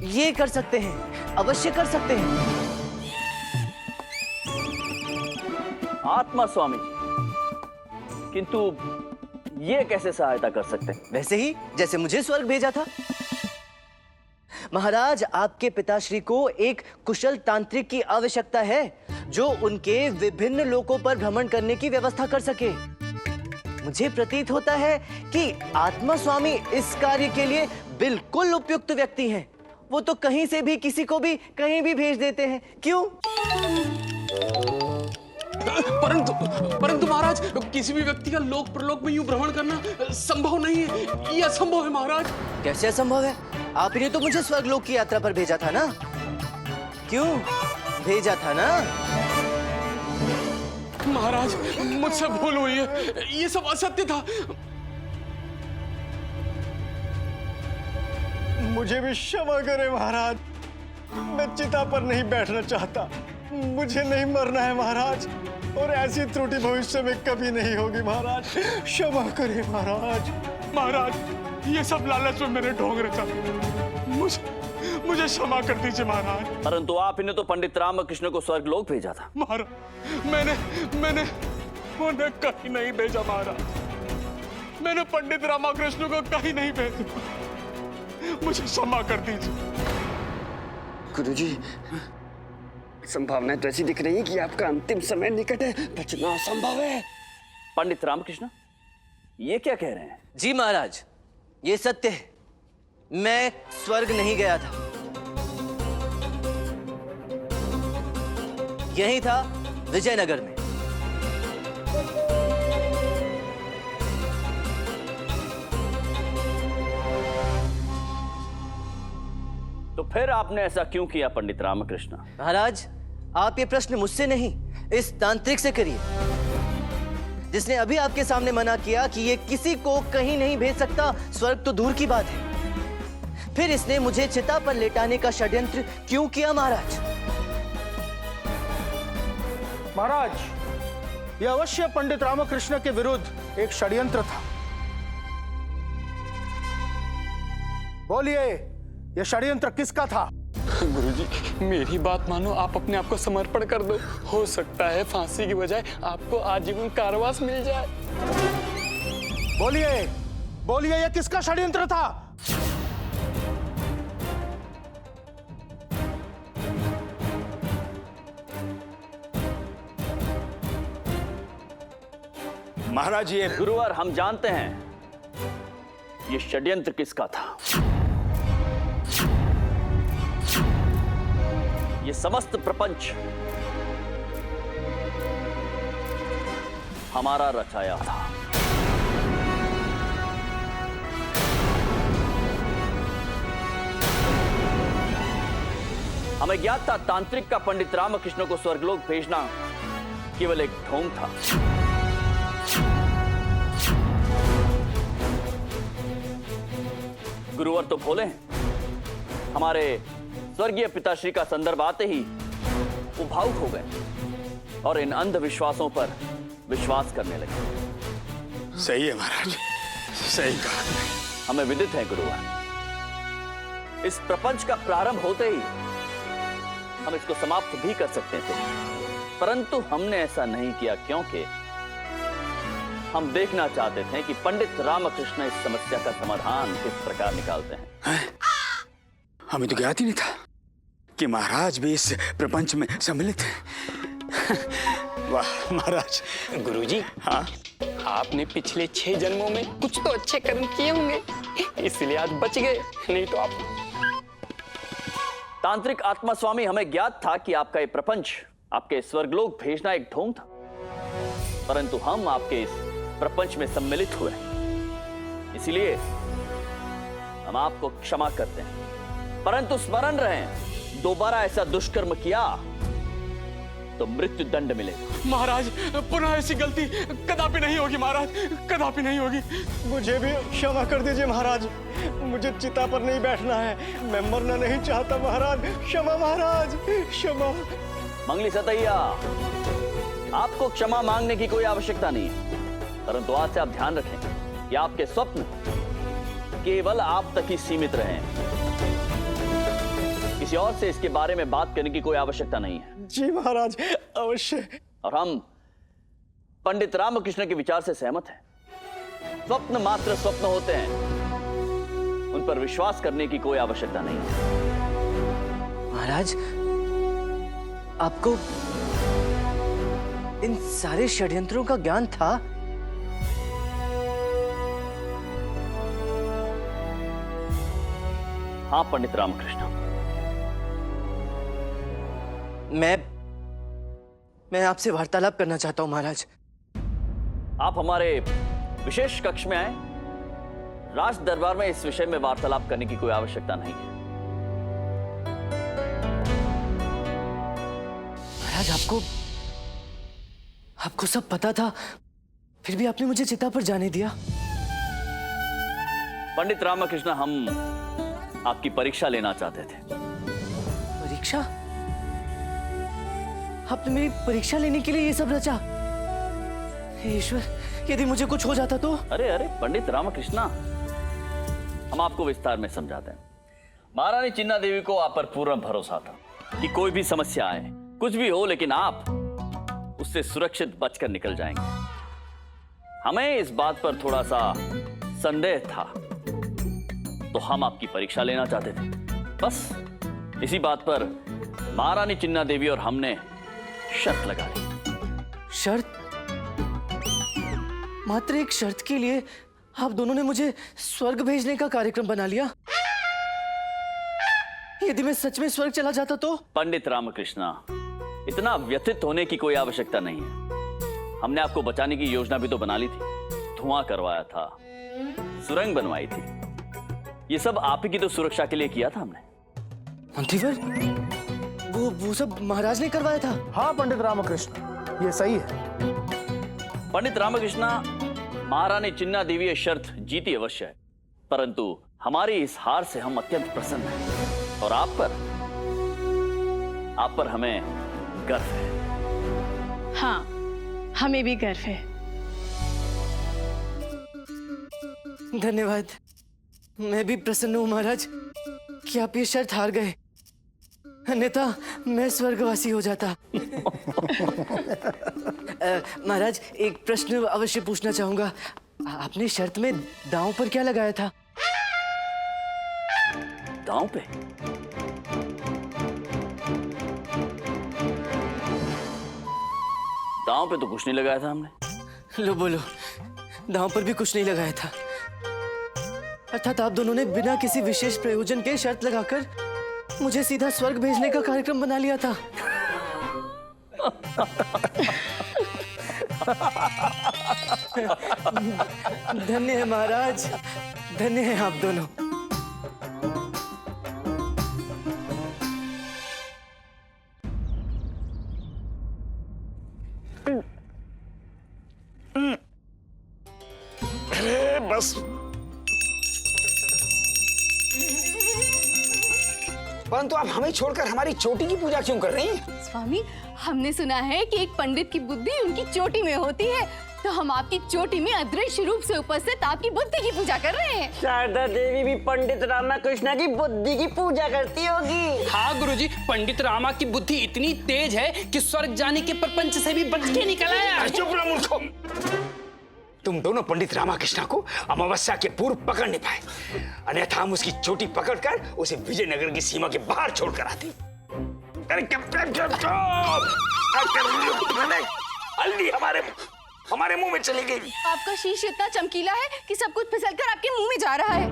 ये कर सकते हैं, अवश्य कर सकते हैं। आत्मा स्वामी जी, किंतु ये कैसे सहायता कर सकते हैं? वैसे ही जैसे मुझे स्वर्ग भेजा था। महाराज, आपके पिताश्री को एक कुशल तांत्रिक की आवश्यकता है, जो उनके विभिन्न लोकों पर भ्रमण करने की व्यवस्था कर सके। मुझे प्रतीत होता है कि आत्मा स्वामी इस कार्य के लिए बिल्कुल उपयुक्त व्यक्ति हैं। वो तो कहीं से भी किसी को भी कहीं भी भेज देते हैं। क्यों? परंतु महाराज, किसी भी व्यक्ति का लोक प्रलोक में यूं भ्रमण करना संभव नहीं है। ये असंभव है महाराज। कैसे असंभव है? आपने तो मुझे स्वर्गलोक की यात्रा पर भेजा था ना? क्यों भेजा था ना? महाराज, मुझसे भूल हुई है, ये सब असत्य था। मुझे भी क्षमा करें महाराज, मैं चिता पर नहीं बैठना चाहता। मुझे नहीं मरना है महाराज, और ऐसी त्रुटि भविष्य में कभी नहीं होगी महाराज। क्षमा करें महाराज। महाराज, ये सब लालच में मैंने ढोंग रचा। मुझे क्षमा कर दीजिए महाराज। परंतु आप इन्हें तो पंडित रामकृष्ण को स्वर्ग लोक भेजा था। महाराज, मैंने उन्हें कहीं नहीं भेजा महाराज। मैंने पंडित रामकृष्ण को कहीं नहीं भेजा। मुझे क्षमा कर दीजिए। गुरुजी, संभावना तो ऐसी दिख रही है कि आपका अंतिम समय निकट है, बचना असंभव है। पंडित रामकृष्ण, ये क्या कह रहे हैं? जी महाराज, ये सत्य है। मैं स्वर्ग नहीं गया था, यही था विजयनगर में। तो फिर आपने ऐसा क्यों किया पंडित रामकृष्ण? महाराज, आप ये प्रश्न मुझसे नहीं, इस तांत्रिक से करिए, जिसने अभी आपके सामने मना किया कि ये किसी को कहीं नहीं भेज सकता। स्वर्ग तो दूर की बात है। फिर इसने मुझे चिता पर लेटाने का षड्यंत्र क्यों किया महाराज? महाराज, यह अवश्य पंडित रामकृष्ण के विरुद्ध एक षड्यंत्र था। बोलिए, यह षड्यंत्र किसका था? गुरुजी, मेरी बात मानो, आप अपने आप को समर्पण कर दो। हो सकता है फांसी की बजाय आपको आजीवन कारावास मिल जाए। बोलिए बोलिए, यह किसका षड्यंत्र था? महाराज ये गुरुवर, हम जानते हैं ये षड्यंत्र किसका था। ये समस्त प्रपंच हमारा रचाया था। हमें ज्ञात था तांत्रिक का पंडित रामकृष्ण को स्वर्गलोक भेजना केवल एक ढोंग था। गुरुवर तो भोले हैं। हमारे स्वर्गीय पिताश्री का संदर्भ आते ही वो भावुक हो गए और इन अंधविश्वासों पर विश्वास करने लगे। सही है महाराज, सही कहा। हमें विदित है गुरुवर, इस प्रपंच का प्रारंभ होते ही हम इसको समाप्त भी कर सकते थे, परंतु हमने ऐसा नहीं किया क्योंकि हम देखना चाहते थे कि पंडित रामकृष्ण इस समस्या का समाधान किस प्रकार निकालते हैं। हमें तो ज्ञात ही नहीं था कि महाराज भी इस प्रपंच में सम्मिलित हैं। वाह महाराज। गुरुजी, हाँ, आपने पिछले 6 जन्मों में कुछ तो अच्छे कर्म किए होंगे, इसलिए आज बच गए, नहीं तो आप। तांत्रिक आत्मा स्वामी, हमें ज्ञात था कि आपका ये प्रपंच आपके स्वर्गलोक भेजना एक ढोंग था, परंतु हम आपके इस प्रपंच में सम्मिलित हुए, इसलिए हम आपको क्षमा करते हैं, परंतु स्मरण रहे, दोबारा ऐसा दुष्कर्म किया तो मृत्यु दंड मिलेगा। महाराज, पुनः ऐसी गलती कदापि नहीं होगी महाराज, कदापि नहीं होगी। मुझे भी क्षमा कर दीजिए महाराज, मुझे चिता पर नहीं बैठना है, मैं मरना नहीं चाहता महाराज। क्षमा महाराज, क्षमा। मंगली सतैया, आपको क्षमा मांगने की कोई आवश्यकता नहीं है, परंतु आज से आप ध्यान रखें कि आपके स्वप्न केवल आप तक ही सीमित रहें। किसी और से इसके बारे में बात करने की कोई आवश्यकता नहीं है। जी महाराज, अवश्य। और हम पंडित रामकृष्ण के विचार से सहमत हैं। स्वप्न मात्र स्वप्न होते हैं, उन पर विश्वास करने की कोई आवश्यकता नहीं है। महाराज, आपको इन सारे षड्यंत्रों का ज्ञान था? हाँ पंडित रामकृष्ण, मैं आपसे वार्तालाप करना चाहता हूं महाराज। आप हमारे विशेष कक्ष में आए। राज दरबार में इस विषय में वार्तालाप करने की कोई आवश्यकता नहीं है। महाराज, आपको सब पता था, फिर भी आपने मुझे चिता पर जाने दिया। पंडित रामकृष्ण, हम आपकी परीक्षा लेना चाहते थे। परीक्षा? आपने मेरी परीक्षा लेने के लिए ये सब रचा? हे ईश्वर, यदि मुझे कुछ हो जाता तो? अरे अरे पंडित रामकृष्ण, हम आपको विस्तार में समझाते हैं। महारानी चिन्ना देवी को आप पर पूर्ण भरोसा था कि कोई भी समस्या आए, कुछ भी हो, लेकिन आप उससे सुरक्षित बचकर निकल जाएंगे। हमें इस बात पर थोड़ा सा संदेह था, तो हम आपकी परीक्षा लेना चाहते थे। बस इसी बात पर महारानी चिन्ना देवी और हमने शर्त लगा ली। शर्त? मात्र एक शर्त के लिए आप दोनों ने मुझे स्वर्ग भेजने का कार्यक्रम बना लिया? यदि मैं सच में स्वर्ग चला जाता तो? पंडित रामकृष्ण, इतना व्यथित होने की कोई आवश्यकता नहीं है। हमने आपको बचाने की योजना भी तो बना ली थी, धुआं करवाया था, सुरंग बनवाई थी। ये सब आप ही की तो सुरक्षा के लिए किया था हमने। मंत्रीवर, वो सब महाराज ने करवाया था? हाँ पंडित रामकृष्ण, ये सही है। पंडित रामकृष्ण, महारानी चिन्ना देवी ये शर्त जीती अवश्य है, परंतु हमारी इस हार से हम अत्यंत प्रसन्न हैं और आप पर हमें गर्व है। हाँ, हमें भी गर्व है। धन्यवाद। मैं भी प्रसन्न हूं महाराज कि आप ये शर्त हार गए। अन्यथा मैं स्वर्गवासी हो जाता। महाराज, एक प्रश्न अवश्य पूछना चाहूंगा। आपने शर्त में दांव पर क्या लगाया था? दांव पे? दांव पे तो कुछ नहीं लगाया था हमने। लो बोलो, दांव पर भी कुछ नहीं लगाया था। अर्थात आप दोनों ने बिना किसी विशेष प्रयोजन के शर्त लगाकर मुझे सीधा स्वर्ग भेजने का कार्यक्रम बना लिया था। धन्य है महाराज, धन्य है आप दोनों। बस परंतु आप हमें छोड़कर हमारी चोटी की पूजा क्यों कर रही हैं? स्वामी, हमने सुना है कि एक पंडित की बुद्धि उनकी चोटी में होती है, तो हम आपकी चोटी में अदृश्य रूप से उपस्थित आपकी बुद्धि की पूजा कर रहे हैं। शारदा देवी भी पंडित रामाकृष्ण की बुद्धि की पूजा करती होगी। हाँ गुरुजी, पंडित रामा की बुद्धि इतनी तेज है कि स्वर्ग जाने के प्रपंच से भी बच के निकल आया। चुप रहो मूर्खों। तुम दोनों पंडित रामाकृष्ण को अमावस्या के पूर्व पकड़ नहीं पाए, अन्यथा हम उसकी चोटी पकड़कर उसे विजयनगर की सीमा के बाहर छोड़कर आते। अरे हल्दी हमारे मुंह में चली गई। आपका शीश इतना चमकीला है कि सब कुछ फिसलकर आपके मुंह में जा रहा है।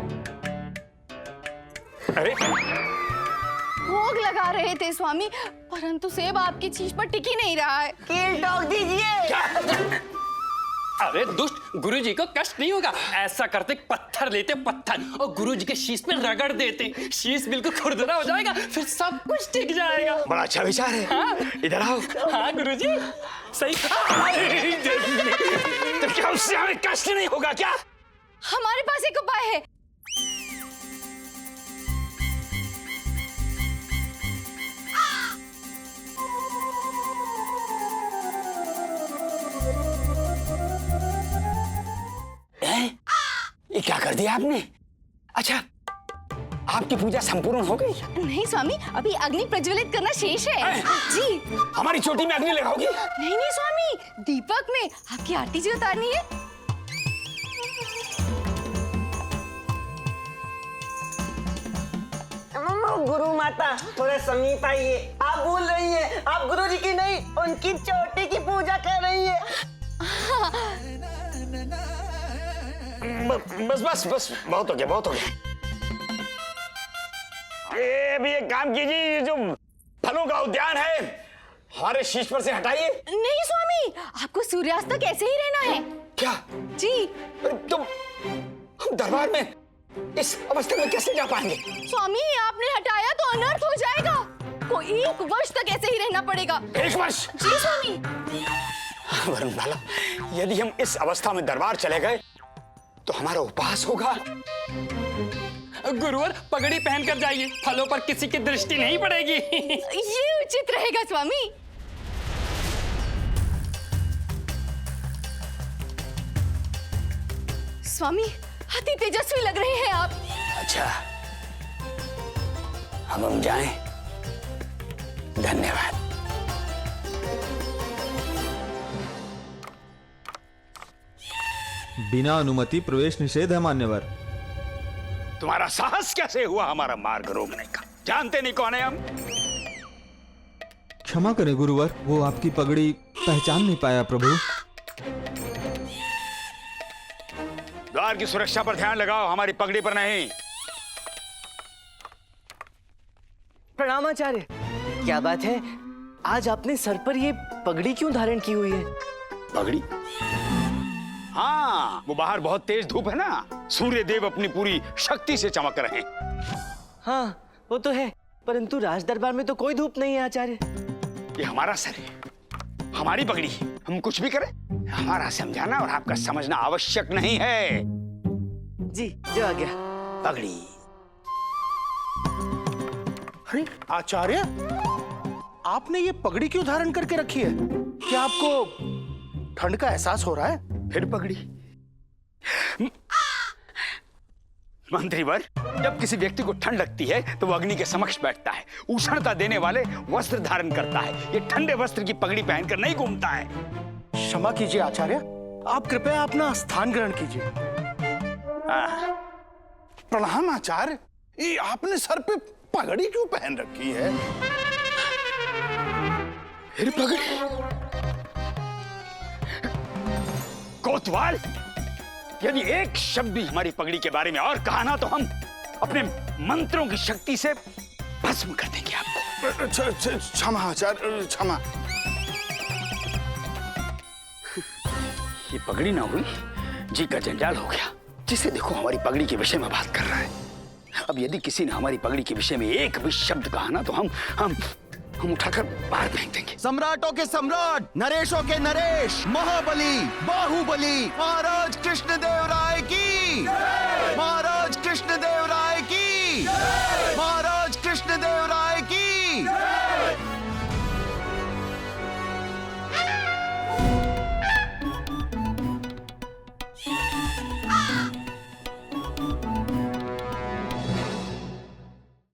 अरे भोग लगा रहे थे स्वामी, परंतु सेब आपकी शीश पर टिक ही नहीं रहा है। कील ठोक दीजिए। अरे दुष्ट, गुरुजी को कष्ट नहीं होगा। ऐसा करते, पत्थर लेते, पत्थर और गुरुजी के शीश पे रगड़ देते, शीश बिल्कुल खुरदरा हो जाएगा, फिर सब कुछ टिक जाएगा। बड़ा अच्छा विचार है। हाँ? इधर आओ। हाँ गुरुजी, सही। तो क्या उससे हमें कष्ट नहीं होगा क्या? हमारे पास एक उपाय है। ये क्या कर दिया आपने? अच्छा, आपकी पूजा संपूर्ण हो गई? नहीं स्वामी, अभी अग्नि प्रज्वलित करना शेष है। जी। हमारी चोटी में अग्नि लगाओगी? नहीं नहीं स्वामी, दीपक में आपकी आरती जी उतारनी है। गुरु माता, थोड़ा समीप आइए। आप भूल रही हैं, आप गुरुजी की नहीं, उनकी चोटी की पूजा कर रही है। बस बस बस, बहुत हो गया, बहुत हो गया। ये भी एक काम कीजिए, ये जो फलों का उद्यान है हमारे शीश पर से हटाइए। नहीं स्वामी, आपको सूर्यास्त तक ऐसे ही रहना है। क्या? जी। तो हम दरबार में इस अवस्था में कैसे जा पाएंगे? स्वामी, आपने हटाया तो अनर्थ हो जाएगा। को 1 वर्ष तक ऐसे ही रहना पड़ेगा। 1 वर्ष? जी स्वामी। वरुण बाला, यदि हम इस अवस्था में दरबार चले गए तो हमारा उपवास होगा। गुरुवर, पगड़ी पहनकर जाइए, फलों पर किसी की दृष्टि नहीं पड़ेगी। ये उचित रहेगा स्वामी। स्वामी, अति तेजस्वी लग रहे हैं आप। अच्छा, हम जाएं? धन्यवाद। बिना अनुमति प्रवेश निषेध है मान्यवर। तुम्हारा साहस कैसे हुआ हमारा मार्ग रोकने का? जानते नहीं कौन है हम? क्षमा करें गुरुवर, वो आपकी पगड़ी पहचान नहीं पाया प्रभु। द्वार की सुरक्षा पर ध्यान लगाओ, हमारी पगड़ी पर नहीं। प्रणाम आचार्य। क्या बात है, आज आपने सर पर ये पगड़ी क्यों धारण की हुई है? पगड़ी? हाँ, वो बाहर बहुत तेज धूप है ना, सूर्य देव अपनी पूरी शक्ति से चमक रहे हैं। हाँ, वो तो है, परंतु राज दरबार में तो कोई धूप नहीं है आचार्य। ये हमारा सर है, हमारी पगड़ी, हम कुछ भी करें हमारा समझाना और आपका समझना आवश्यक नहीं है। जी, जो आ गया। पगड़ी। अरे आचार्य, आपने ये पगड़ी क्यों धारण करके रखी है? क्या आपको ठंड का एहसास हो रहा है? फिर पगड़ी? मंत्रीवर, जब किसी व्यक्ति को ठंड लगती है तो वो अग्नि के समक्ष बैठता है, उष्णता देने वाले वस्त्र धारण करता है। ये ठंडे वस्त्र की पगड़ी पहनकर नहीं घूमता है। क्षमा कीजिए आचार्य, आप कृपया अपना स्थान ग्रहण कीजिए। प्रणाम आचार्य, ये आपने सर पे पगड़ी क्यों पहन रखी है? फिर पगड़ी? कोतवाल, यदि एक शब्द भी हमारी पगड़ी के बारे में और कहा ना तो हम अपने मंत्रों की शक्ति से भस्म कर देंगे आपको। क्षमा आचार्य, क्षमा। ये पगड़ी ना हुई, जी का जंजाल हो गया। जिसे देखो हमारी पगड़ी के विषय में बात कर रहा है। अब यदि किसी ने हमारी पगड़ी के विषय में एक भी शब्द कहा ना तो हम उठाकर बाहर फेंक देंगे। सम्राटों के सम्राट, नरेशों के नरेश, महाबली, बाहुबली, महाराज कृष्णदेव राय की, महाराज कृष्णदेव राय की, महाराज कृष्णदेव राय की।